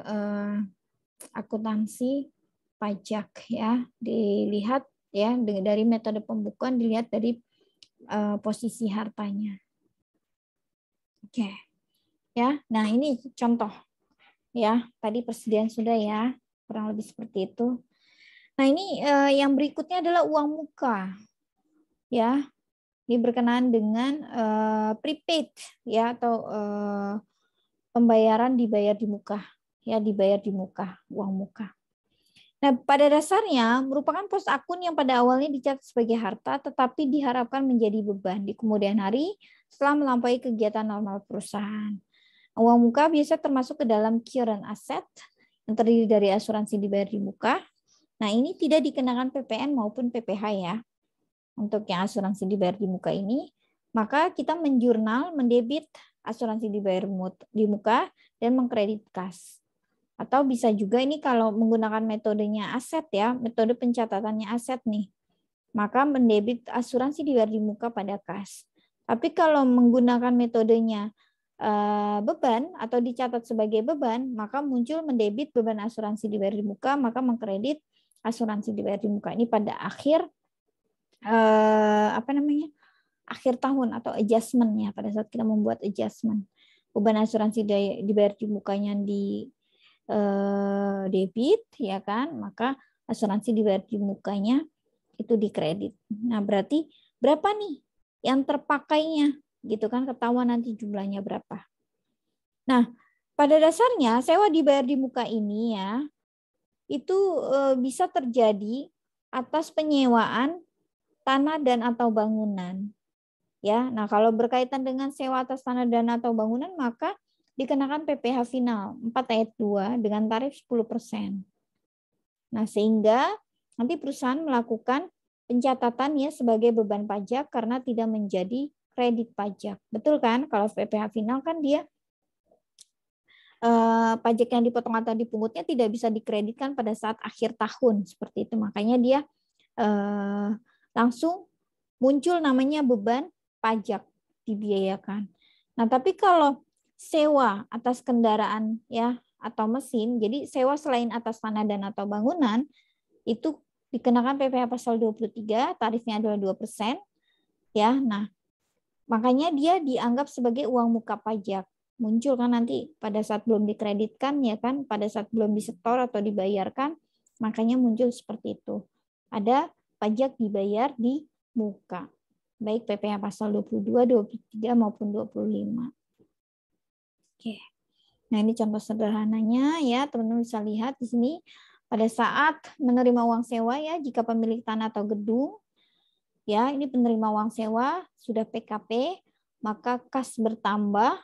akuntansi pajak ya. Dilihat ya dari metode pembukuan, dilihat dari posisi hartanya. Oke. Ya, nah ini contoh ya. Tadi persediaan sudah ya, kurang lebih seperti itu. Nah, ini yang berikutnya adalah uang muka. Ya. Ini berkenaan dengan prepaid ya, atau pembayaran dibayar di muka. Ya, dibayar di muka, uang muka. Nah, pada dasarnya merupakan pos akun yang pada awalnya dicatat sebagai harta tetapi diharapkan menjadi beban di kemudian hari setelah melampaui kegiatan normal perusahaan. Uang muka biasa termasuk ke dalam current asset yang terdiri dari asuransi dibayar di muka. Nah, ini tidak dikenakan PPN maupun PPh ya. Untuk yang asuransi dibayar di muka ini, maka kita menjurnal, mendebit asuransi dibayar di muka dan mengkredit kas. Atau bisa juga ini kalau menggunakan metodenya aset ya, metode pencatatannya aset nih, maka mendebit asuransi dibayar di muka pada kas. Tapi kalau menggunakan metodenya beban atau dicatat sebagai beban, maka muncul mendebit beban asuransi dibayar di muka, maka mengkredit asuransi dibayar di muka. Ini pada akhir akhir tahun atau adjustment-nya, pada saat kita membuat adjustment. Beban asuransi dibayar di mukanya di debit ya kan, maka asuransi dibayar di mukanya itu dikredit. Nah, berarti berapa nih yang terpakainya gitu kan, ketahuan nanti jumlahnya berapa. Nah, pada dasarnya sewa dibayar di muka ini ya itu bisa terjadi atas penyewaan tanah dan atau bangunan. Ya, nah kalau berkaitan dengan sewa atas tanah dan atau bangunan maka dikenakan PPh final 4 ayat 2 dengan tarif 10%. Nah, sehingga nanti perusahaan melakukan pencatatannya sebagai beban pajak karena tidak menjadi kredit pajak. Betul kan? Kalau PPh final kan dia pajak yang dipotong atau dipungutnya tidak bisa dikreditkan pada saat akhir tahun seperti itu. Makanya dia langsung muncul namanya beban pajak dibiayakan. Nah, tapi kalau sewa atas kendaraan ya atau mesin, jadi sewa selain atas tanah dan atau bangunan itu dikenakan PPh pasal 23, tarifnya adalah 2%. Ya, nah makanya dia dianggap sebagai uang muka pajak. Muncul kan nanti pada saat belum dikreditkan ya kan, pada saat belum disetor atau dibayarkan, makanya muncul seperti itu. Ada pajak dibayar di muka. Baik PPh pasal 22, 23 maupun 25. Oke. Nah, ini contoh sederhananya ya, teman-teman bisa lihat di sini pada saat menerima uang sewa ya, jika pemilik tanah atau gedung ya, ini penerima uang sewa sudah PKP, maka kas bertambah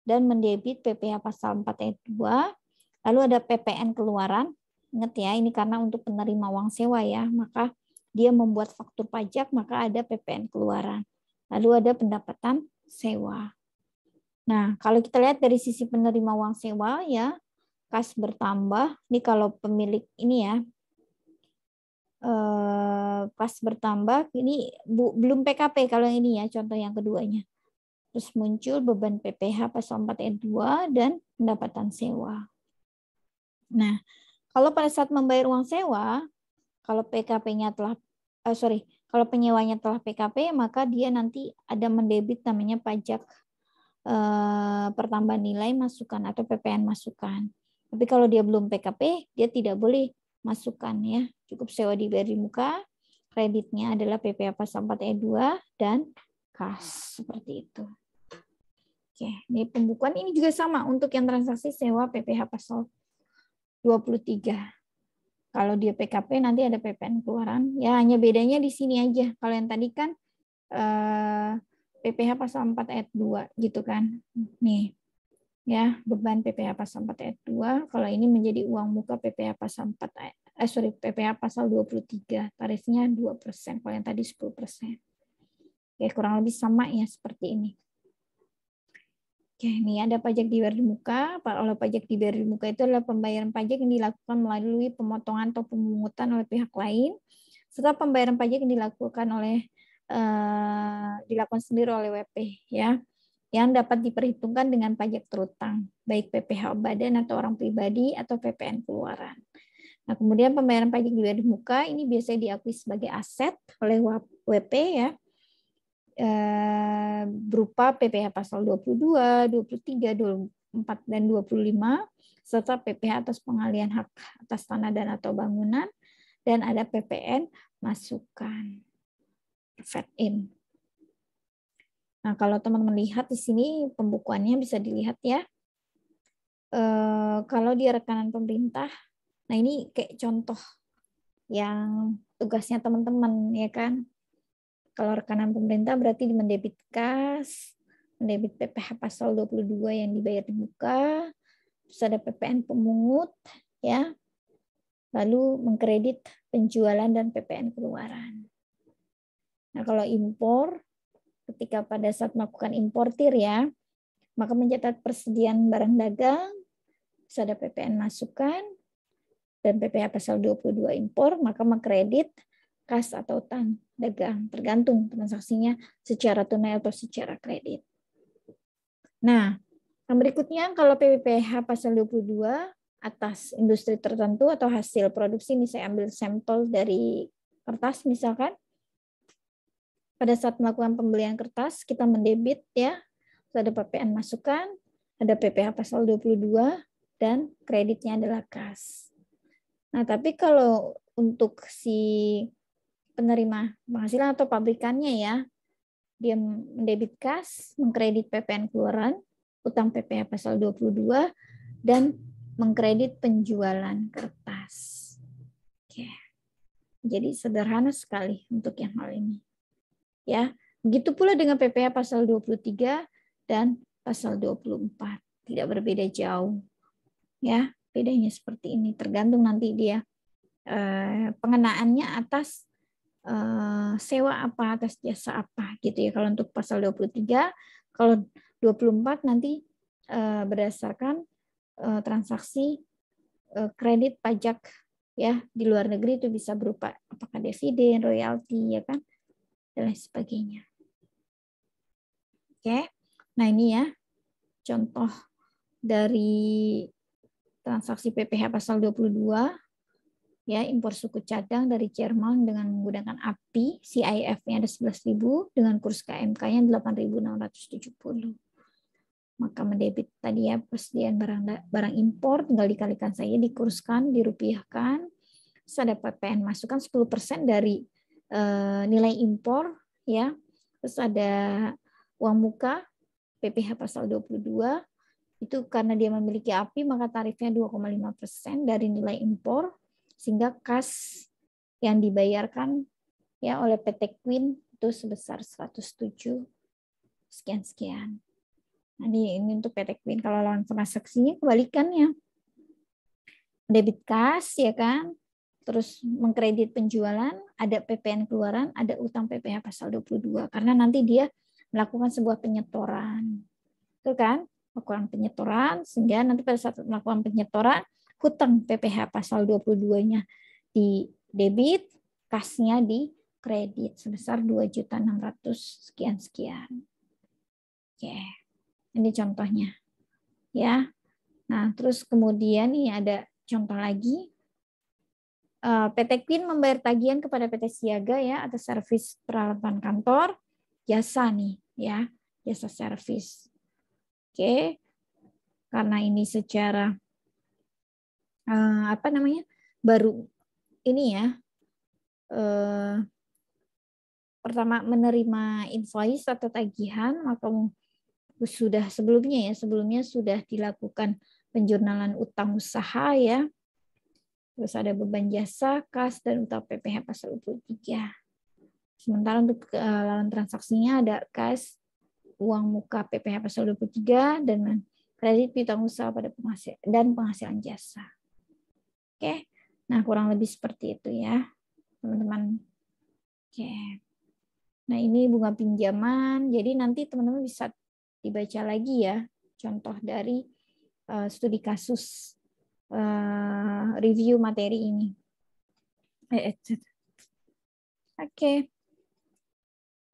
dan mendebit PPh pasal 4 ayat 2. Lalu ada PPN keluaran. Ingat ya, ini karena untuk penerima uang sewa ya, maka dia membuat faktur pajak, maka ada PPN keluaran. Lalu ada pendapatan sewa. Nah, kalau kita lihat dari sisi penerima uang sewa ya, kas bertambah. Ini kalau pemilik ini ya, kas bertambah, ini belum PKP kalau ini ya, contoh yang keduanya. Terus muncul beban PPh pasal 4 ayat 2 dan pendapatan sewa. Nah, kalau pada saat membayar uang sewa, kalau PKP-nya telah kalau penyewanya telah PKP, maka dia nanti ada mendebit namanya pajak pertambahan nilai masukan atau PPN masukan. Tapi kalau dia belum PKP, dia tidak boleh masukan ya. Cukup sewa dibayar di muka, kreditnya adalah PPh pasal 4 ayat 2 dan kas seperti itu. Oke, ini pembukuan ini juga sama untuk yang transaksi sewa PPh pasal 23. Kalau dia PKP nanti ada PPN keluaran. Ya hanya bedanya di sini aja. Kalau yang tadi kan PPh pasal 4 ayat 2 gitu kan. Nih. Ya, beban PPh pasal 4 ayat 2. Kalau ini menjadi uang muka PPh pasal 4 ayat PPh pasal 23. Tarifnya 2%. Kalau yang tadi 10%. Oke, kurang lebih sama ya seperti ini. Oke, ini ada pajak dibayar di muka. Kalau pajak dibayar di muka itu adalah pembayaran pajak yang dilakukan melalui pemotongan atau pemungutan oleh pihak lain, serta pembayaran pajak yang dilakukan sendiri oleh WP, ya, yang dapat diperhitungkan dengan pajak terutang, baik PPh badan atau orang pribadi atau PPN keluaran. Nah, kemudian pembayaran pajak dibayar di muka ini biasanya diakui sebagai aset oleh WP, ya, berupa PPh pasal 22, 23, 24, dan 25, serta PPh atas pengalihan hak atas tanah dan atau bangunan, dan ada PPN masukan, fed in. Nah, kalau teman-teman lihat di sini pembukuannya bisa dilihat ya. Kalau dia rekanan pemerintah, nah ini kayak contoh yang tugasnya teman-teman, ya kan. Kalau rekanan pemerintah berarti mendebit kas, mendebit PPh pasal 22 yang dibayar di muka, terus ada PPN pemungut, ya, lalu mengkredit penjualan dan PPN keluaran. Nah, kalau impor, ketika pada saat melakukan importir, ya, maka mencatat persediaan barang dagang, terus ada PPN masukan, dan PPh pasal 22 impor, maka mengkredit kas atau utang dagang, tergantung transaksinya secara tunai atau secara kredit. Nah, yang berikutnya kalau PPh pasal 22 atas industri tertentu atau hasil produksi, ini saya ambil sampel dari kertas misalkan. Pada saat melakukan pembelian kertas, kita mendebit, ya, ada PPN masukan, ada PPh pasal 22, dan kreditnya adalah kas. Nah, tapi kalau untuk si penerima penghasilan atau pabrikannya, ya, dia mendebit kas, mengkredit PPN keluaran, utang PPh pasal 22, dan mengkredit penjualan kertas. Oke. Jadi sederhana sekali untuk yang hal ini. Ya, begitu pula dengan PPh pasal 23 dan pasal 24. Tidak berbeda jauh. Ya, bedanya seperti ini, tergantung nanti dia pengenaannya atas sewa apa, atas jasa apa gitu ya. Kalau untuk pasal 23, kalau 24 nanti berdasarkan transaksi kredit pajak, ya, di luar negeri, itu bisa berupa apakah dividen, royalti, ya kan, dan lain sebagainya. Oke. Nah, ini ya contoh dari transaksi PPh pasal 22, ya, impor suku cadang dari Jerman dengan menggunakan API, CIF-nya ada 11.000 dengan kurs KMK-nya 8.670. Maka mendebit tadi ya persediaan barang impor, tinggal dikalikan saja, dikurskan, dirupiahkan. Terus ada PPN masukan 10% dari nilai impor, ya. Terus ada uang muka PPh pasal 22, itu karena dia memiliki API maka tarifnya 2,5% dari nilai impor, sehingga kas yang dibayarkan, ya, oleh PT Queen itu sebesar 107 sekian-sekian. Nah, ini untuk PT Queen. Kalau lawan transaksinya kebalikannya. Debit kas, ya kan, terus mengkredit penjualan, ada PPN keluaran, ada utang PPh pasal 22. Karena nanti dia melakukan sebuah penyetoran. Itu kan, melakukan penyetoran, sehingga nanti pada saat melakukan penyetoran, hutang PPh pasal 22-nya di debit, kasnya di kredit sebesar 2.600 sekian-sekian. Oke. Ini contohnya. Ya. Nah, terus kemudian ini ada contoh lagi. PT Queen membayar tagihan kepada PT Siaga, ya, atas servis peralatan kantor, jasa nih, ya, jasa servis. Oke. Karena ini secara baru ini, ya, pertama menerima invoice atau tagihan, maka sebelumnya sudah dilakukan penjurnalan utang usaha, ya, Terus ada beban jasa, kas, dan utang PPh pasal 23. Sementara untuk lawan transaksinya ada kas, uang muka PPh pasal 23, dan kredit piutang usaha pada penghasilan jasa. Oke, nah kurang lebih seperti itu ya, teman-teman. Oke, nah ini bunga pinjaman. Jadi nanti teman-teman bisa dibaca lagi ya, contoh dari studi kasus review materi ini. Oke,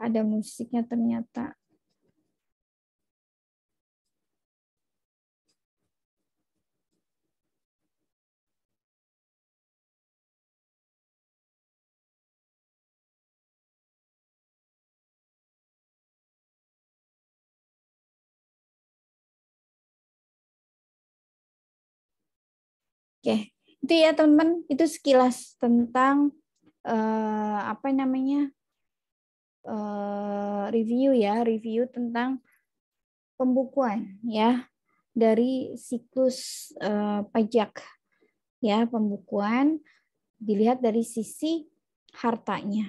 ada musiknya ternyata. Oke, itu ya teman-teman, itu sekilas tentang apa namanya review ya, review tentang pembukuan ya dari siklus pajak ya, pembukuan dilihat dari sisi hartanya.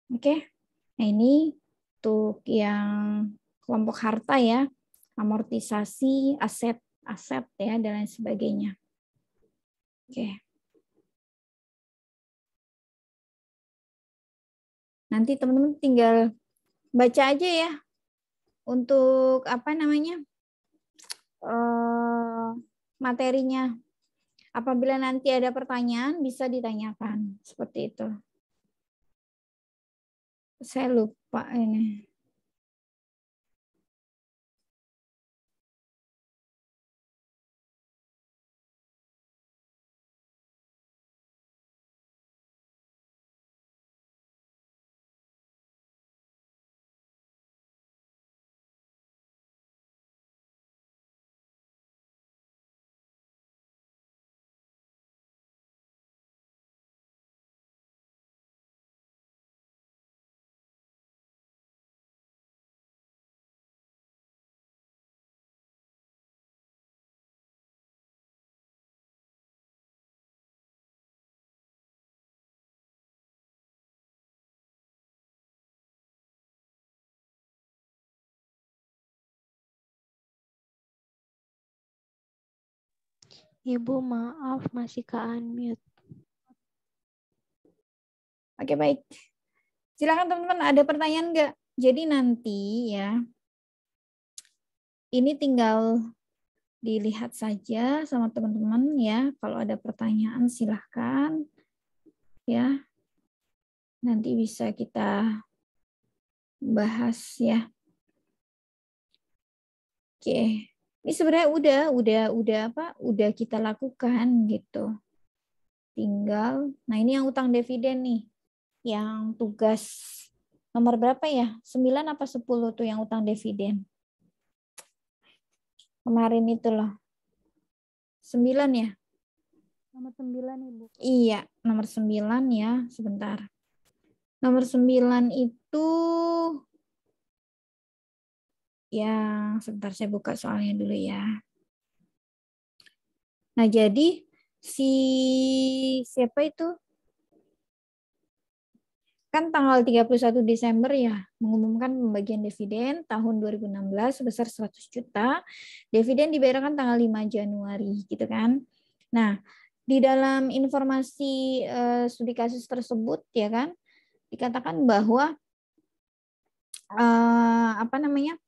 Oke, nah ini untuk yang kelompok harta ya, amortisasi, aset ya dan lain sebagainya. Oke. Nanti teman-teman tinggal baca aja ya untuk apa namanya materinya. Apabila nanti ada pertanyaan bisa ditanyakan seperti itu. Saya lupa ini. Ibu maaf masih ke unmute. Oke baik. Silakan teman-teman ada pertanyaan nggak? Jadi nanti ya ini tinggal dilihat saja sama teman-teman ya. Kalau ada pertanyaan silahkan ya. Nanti bisa kita bahas ya. Oke. Ini sebenarnya udah kita lakukan gitu. Tinggal, nah ini yang utang dividen nih. Yang tugas nomor berapa ya? 9 apa 10 tuh yang utang dividen? Kemarin itu loh. 9 ya? Nomor 9 Ibu. Iya, nomor 9 ya. Sebentar. Nomor 9 itu yang sebentar saya buka soalnya dulu ya. Nah, jadi siapa itu? Kan tanggal 31 Desember ya mengumumkan pembagian dividen tahun 2016 sebesar 100 juta. Dividen dibayarkan tanggal 5 Januari gitu kan. Nah, di dalam informasi studi kasus tersebut ya kan dikatakan bahwa apa namanya?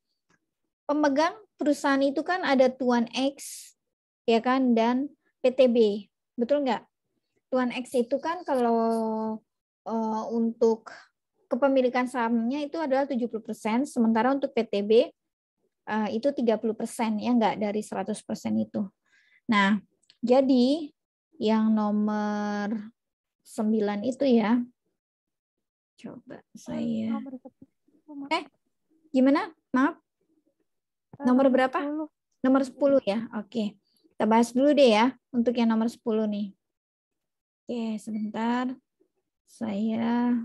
Pemegang perusahaan itu kan ada Tuan X ya kan dan PTB. Betul nggak? Tuan X itu kan kalau untuk kepemilikan sahamnya itu adalah 70%, sementara untuk PTB itu 30% ya enggak dari 100% itu. Nah, jadi yang nomor 9 itu ya. Coba saya gimana? Maaf. Nomor berapa? 10. Nomor 10 ya. Oke. Kita bahas dulu deh ya untuk yang nomor 10 nih. Oke, sebentar. Saya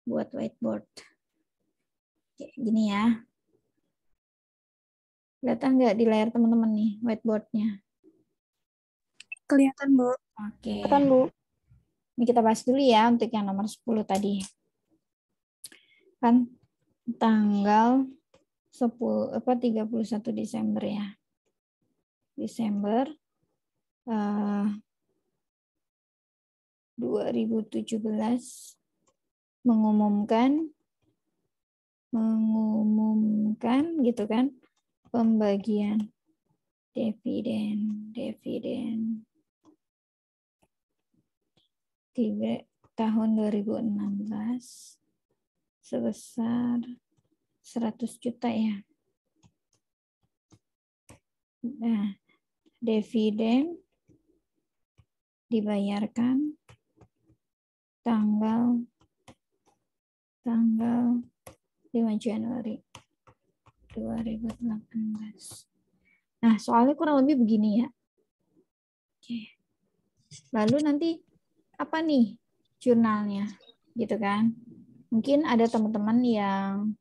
buat whiteboard. Oke, gini ya. Kelihatan nggak di layar teman-teman nih whiteboardnya? Kelihatan, Bu. Oke. Kan, Bu? Ini kita bahas dulu ya untuk yang nomor 10 tadi. Kan tanggal 31 Desember ya. Desember 2017 mengumumkan gitu kan pembagian dividen di tahun 2016 sebesar 100 juta ya. Nah, dividen dibayarkan tanggal 5 Januari 2018. Nah, soalnya kurang lebih begini ya. Oke. Lalu nanti apa nih jurnalnya gitu kan? Mungkin ada teman-teman yang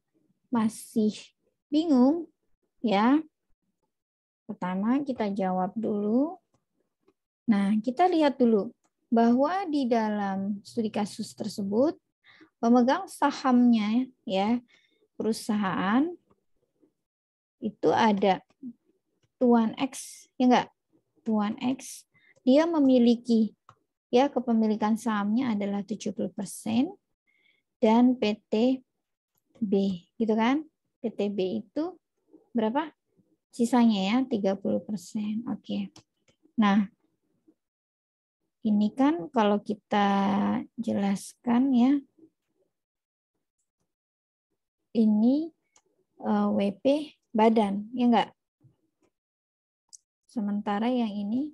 masih bingung ya. Pertama kita jawab dulu. Nah, kita lihat dulu bahwa di dalam studi kasus tersebut pemegang sahamnya ya perusahaan itu ada Tuan X ya enggak? Tuan X dia memiliki ya kepemilikan sahamnya adalah 70% dan PT B gitu kan? PT B itu berapa? Sisanya ya 30%. Oke. Nah, ini kan kalau kita jelaskan ya ini WP badan, ya enggak? Sementara yang ini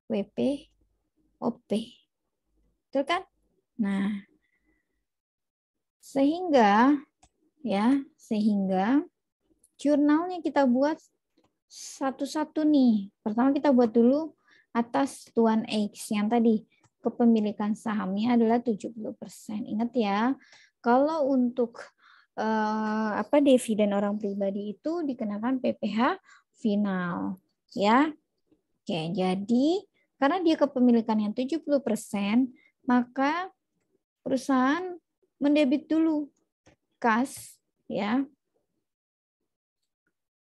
WP OP. Betul kan? Nah, sehingga jurnalnya kita buat satu-satu nih. Pertama kita buat dulu atas Tuan X yang tadi kepemilikan sahamnya adalah 70%. Ingat ya, kalau untuk dividen orang pribadi itu dikenakan PPh final ya. Oke, jadi karena dia kepemilikan yang 70%, maka perusahaan mendebit dulu kas ya.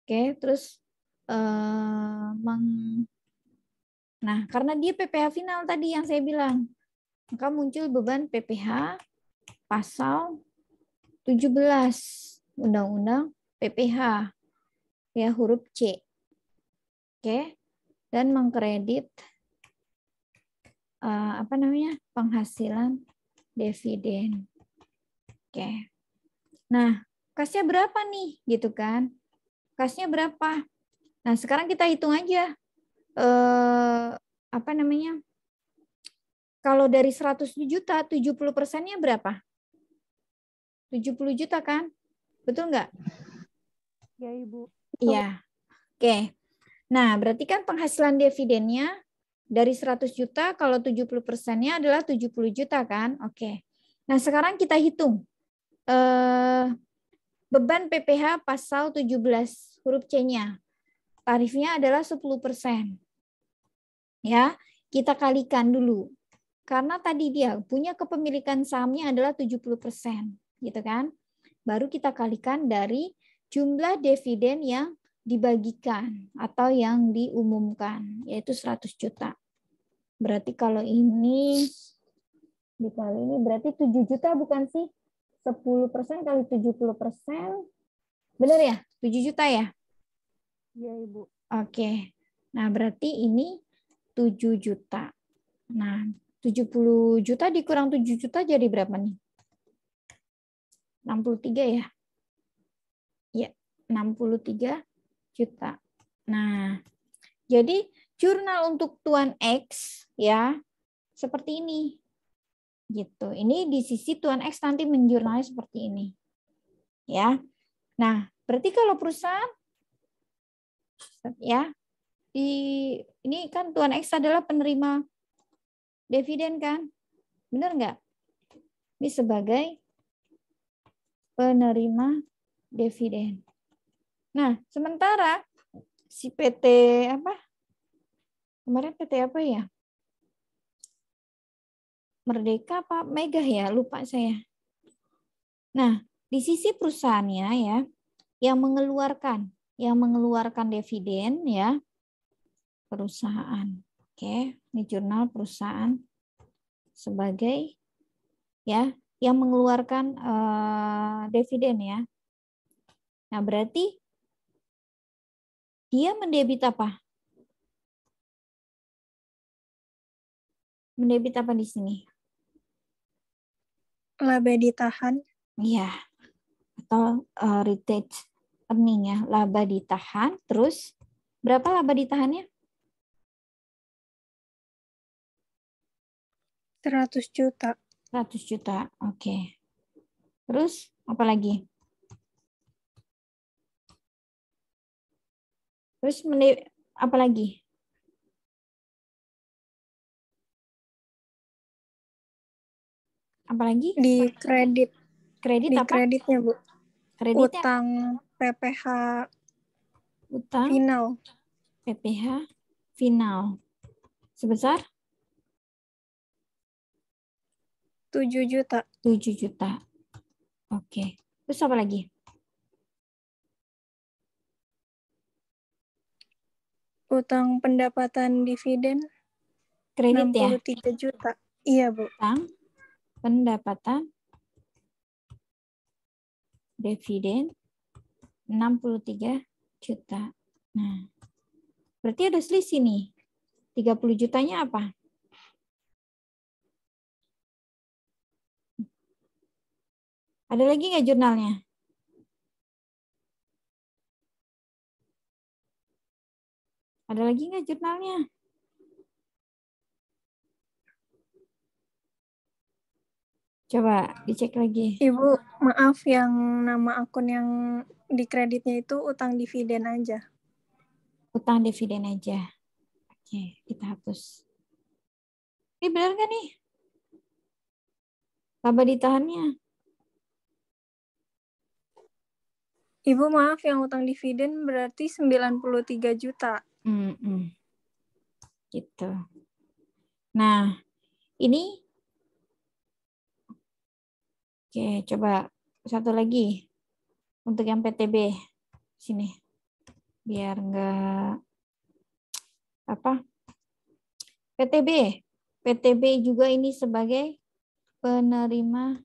Oke, terus nah, karena dia PPh final tadi yang saya bilang, maka muncul beban PPh pasal 17 Undang-Undang PPh ya huruf C. Oke. Dan mengkredit penghasilan dividen. Oke. Nah, kasnya berapa nih gitu kan? Kasnya berapa? Nah, sekarang kita hitung aja. Kalau dari 100 juta, 70%-nya berapa? 70 juta kan? Betul nggak? Ya, Ibu. Iya. Oke. Nah, berarti kan penghasilan dividennya dari 100 juta, kalau 70%-nya adalah 70 juta kan? Oke. Nah, sekarang kita hitung. Beban PPh pasal 17 huruf C-nya. Tarifnya adalah 10%. Ya, kita kalikan dulu. Karena tadi dia punya kepemilikan sahamnya adalah 70%, gitu kan? Baru kita kalikan dari jumlah dividen yang dibagikan atau yang diumumkan, yaitu 100 juta. Berarti kalau ini dikali ini berarti 7 juta bukan sih? 10% kali 70%. Benar ya? 7 juta ya? Iya, Ibu. Oke. Nah, berarti ini 7 juta. Nah, 70 juta dikurang 7 juta jadi berapa nih? 63 ya? Ya, 63 juta. Nah, jadi jurnal untuk Tuan X ya seperti ini. Gitu. Ini di sisi Tuan X nanti menjurnalnya seperti ini. Ya. Nah, berarti kalau perusahaan ya ini kan Tuan X adalah penerima dividen kan? Benar nggak? Ini sebagai penerima dividen. Nah, sementara si PT apa? Kemarin PT apa ya? Merdeka apa Mega ya? Lupa saya. Nah, di sisi perusahaannya ya, yang mengeluarkan dividen ya, perusahaan. Oke, ini jurnal perusahaan sebagai ya yang mengeluarkan dividen ya. Nah, berarti dia mendebit apa? Mendebit apa di sini? Laba ditahan. Iya. Atau retained earning ya, laba ditahan. Terus berapa laba ditahannya? 100 juta. 100 juta. Oke. Terus apa lagi? Terus apa lagi? Apa lagi? Di kredit. Kredit Di apa? kreditnya, Bu. Kreditnya Utang PPH utang final. PPH final sebesar 7 juta. 7 juta. Oke. Terus apa lagi? Utang pendapatan dividen Kredit ya? 63 juta. Iya, Bu. Utang pendapatan dividen 63 juta. Nah, berarti ada selisih nih. 30 jutanya apa? Ada lagi nggak jurnalnya? Ada lagi nggak jurnalnya? Coba dicek lagi. Ibu, maaf yang nama akun yang di kreditnya itu utang dividen aja. Utang dividen aja. Oke, kita hapus. Ini benar nggak nih? Laba ditahannya. Ibu, maaf yang utang dividen berarti 93 juta. Gitu. Nah, ini oke, coba satu lagi untuk yang PTB sini biar enggak apa PTB juga ini sebagai penerima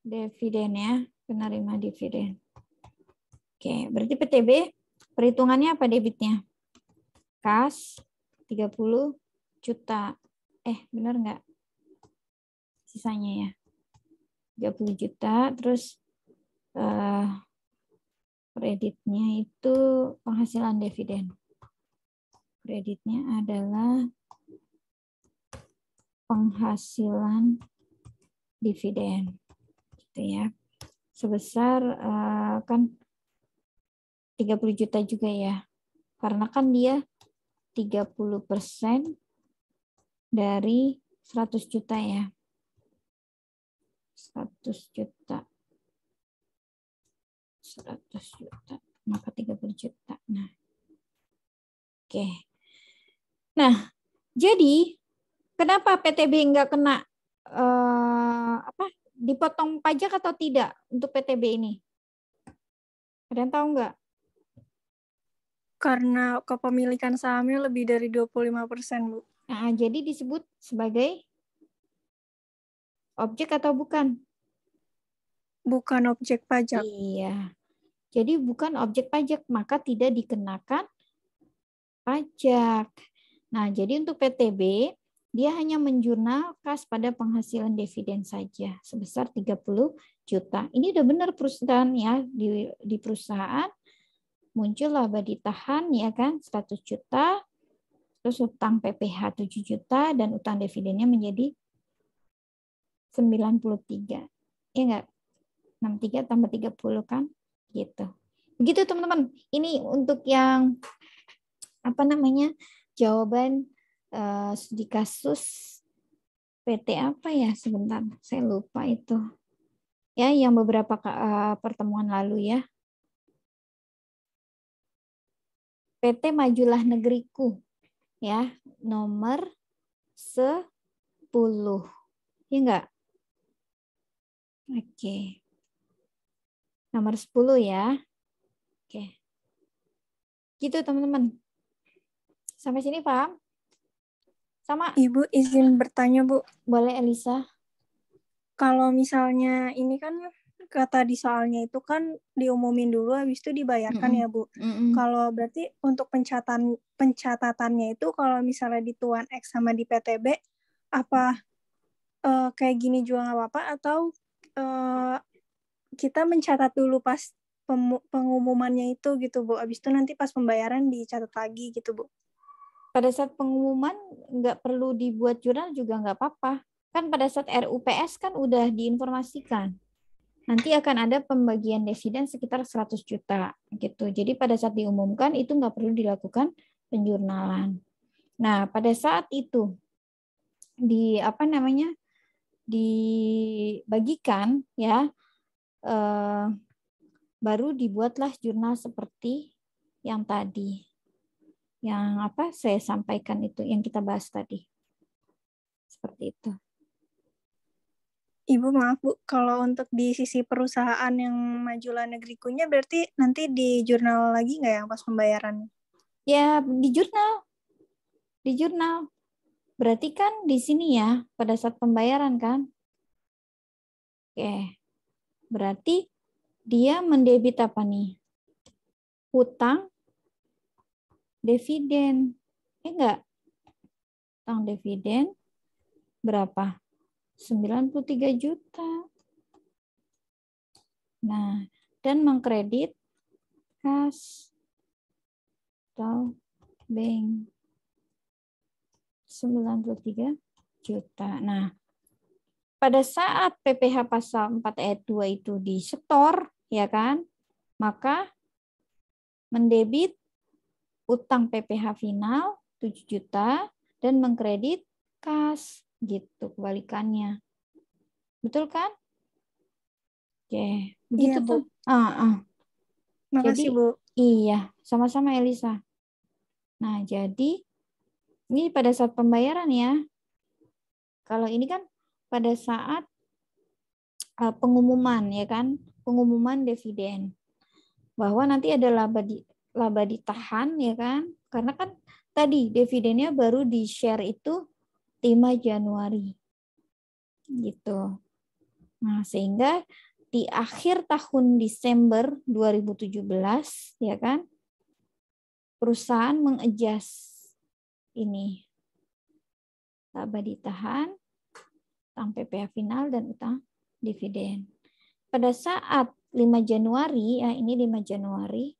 dividen ya, penerima dividen. Oke, berarti PTB perhitungannya apa debitnya? Kas 30 juta. Benar enggak? Sisanya ya. 30 juta terus kreditnya itu penghasilan dividen. Kreditnya adalah penghasilan dividen, gitu ya. Sebesar kan 30 juta juga ya. Karena kan dia 30% dari 100 juta ya. 100 juta. 100 juta. Maka 30 juta. Nah. Oke. Nah, jadi kenapa PTB nggak kena dipotong pajak atau tidak untuk PTB ini? Ada yang tahu nggak? Karena kepemilikan sahamnya lebih dari 25%, Bu. Nah, jadi disebut sebagai objek atau bukan? Bukan objek pajak. Iya. Jadi bukan objek pajak, maka tidak dikenakan pajak. Nah, jadi untuk PTB, dia hanya menjurnal kas pada penghasilan dividen saja sebesar 30 juta. Ini udah benar perusahaan ya, di perusahaan muncul laba ditahan ya kan 100 juta, terus utang PPH 7 juta dan utang dividennya menjadi 93. Ya enggak? 63 tambah 30 kan? Gitu. Begitu teman-teman. Ini untuk yang jawaban studi kasus PT apa ya? Sebentar, saya lupa itu. Ya, yang beberapa pertemuan lalu ya. PT Majulah Negeriku ya, nomor 10. Ya enggak? Oke. Nomor 10 ya. Oke. Gitu teman-teman. Sampai sini paham? Sama? Ibu izin bertanya, Bu. Boleh Elisa? Kalau misalnya ini kan kata di soalnya itu kan diumumin dulu habis itu dibayarkan ya, Bu. Kalau berarti untuk pencatatannya itu kalau misalnya di Tuan X sama di PTB apa kayak gini juga nggak apa-apa atau kita mencatat dulu pas pengumumannya itu gitu, Bu. Habis itu nanti pas pembayaran dicatat lagi gitu, Bu. Pada saat pengumuman nggak perlu dibuat jurnal juga nggak apa-apa. Kan pada saat RUPS kan udah diinformasikan. Nanti akan ada pembagian dividen sekitar 100 juta gitu. Jadi pada saat diumumkan itu nggak perlu dilakukan penjurnalan. Nah, pada saat itu dibagikan ya baru dibuatlah jurnal seperti yang tadi. Yang saya sampaikan itu yang kita bahas tadi. Seperti itu. Ibu maaf Bu, kalau untuk di sisi perusahaan yang majulah negrikunya berarti nanti di jurnal lagi nggak yang pas pembayaran? Ya di jurnal. Di jurnal. Berarti kan di sini ya pada saat pembayaran kan. Oke. Berarti dia mendebit apa nih? Hutang, dividen. Enggak. Hutang dividen berapa? 93 juta. Nah, dan mengkredit kas atau bank 93 juta. Nah, pada saat PPh pasal 4 ayat 2 itu disetor, ya kan? Maka mendebit utang PPh final 7 juta dan mengkredit kas gitu kebalikannya. Betul kan? Oke, begitu Iya, Bu. tuh. Makasih, Jadi Bu. iya, sama-sama Elisa. Nah, jadi ini pada saat pembayaran ya. Kalau ini kan pada saat pengumuman ya kan, pengumuman dividen. Bahwa nanti ada laba ditahan ya kan, karena kan tadi dividennya baru di-share itu 5 Januari. Gitu. Nah, sehingga di akhir tahun Desember 2017 ya kan, perusahaan mengadjust ini laba ditahan, utang PPh final dan utang dividen. Pada saat 5 Januari, ya ini 5 Januari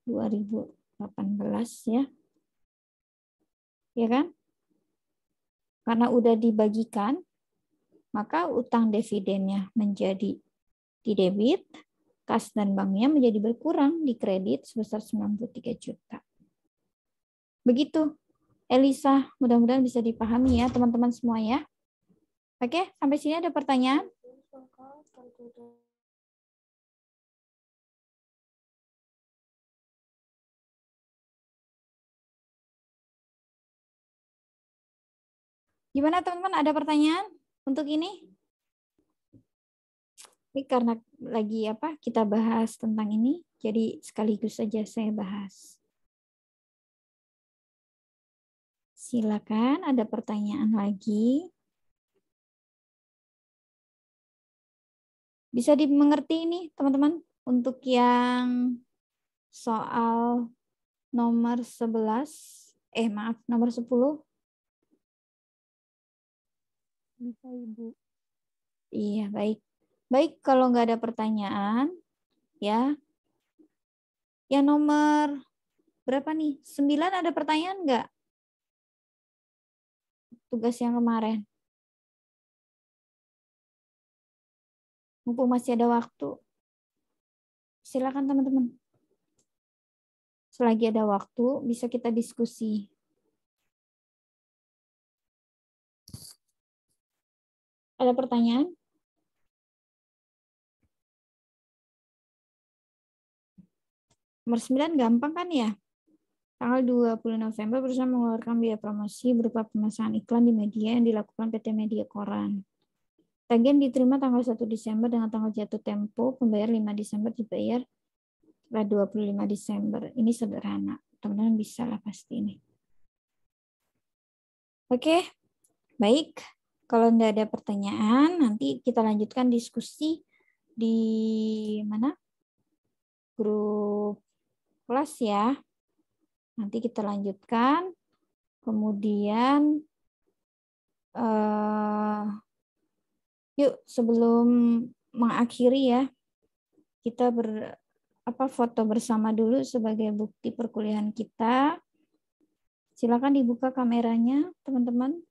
2018 ya. Ya kan? Karena udah dibagikan, maka utang dividennya menjadi di debit, kas dan banknya menjadi berkurang di kredit sebesar 93 juta. Begitu, Elisa. Mudah-mudahan bisa dipahami ya teman-teman semua ya. Oke, sampai sini ada pertanyaan? Gimana teman-teman, ada pertanyaan untuk ini? Ini karena lagi kita bahas tentang ini, jadi sekaligus saja saya bahas. Silakan, ada pertanyaan lagi. Bisa dimengerti ini teman-teman untuk yang soal nomor 11, nomor 10. Bisa Ibu. Iya, baik. Baik, kalau nggak ada pertanyaan, ya. Yang nomor berapa nih? 9 ada pertanyaan nggak? Tugas yang kemarin. Mumpung masih ada waktu. Silakan teman-teman. Selagi ada waktu, bisa kita diskusi. Ada pertanyaan? Nomor 9 gampang kan ya? Tanggal 20 November perusahaan mengeluarkan biaya promosi berupa pemasangan iklan di media yang dilakukan PT Media Koran. Tagihan diterima tanggal 1 Desember dengan tanggal jatuh tempo, pembayar 5 Desember dibayar setelah 25 Desember. Ini sederhana. Teman-teman bisa lah pasti ini. Oke, baik. Kalau tidak ada pertanyaan, nanti kita lanjutkan diskusi di mana? Grup kelas ya. Nanti kita lanjutkan. Kemudian yuk sebelum mengakhiri ya, kita foto bersama dulu sebagai bukti perkuliahan kita. Silakan dibuka kameranya, teman-teman.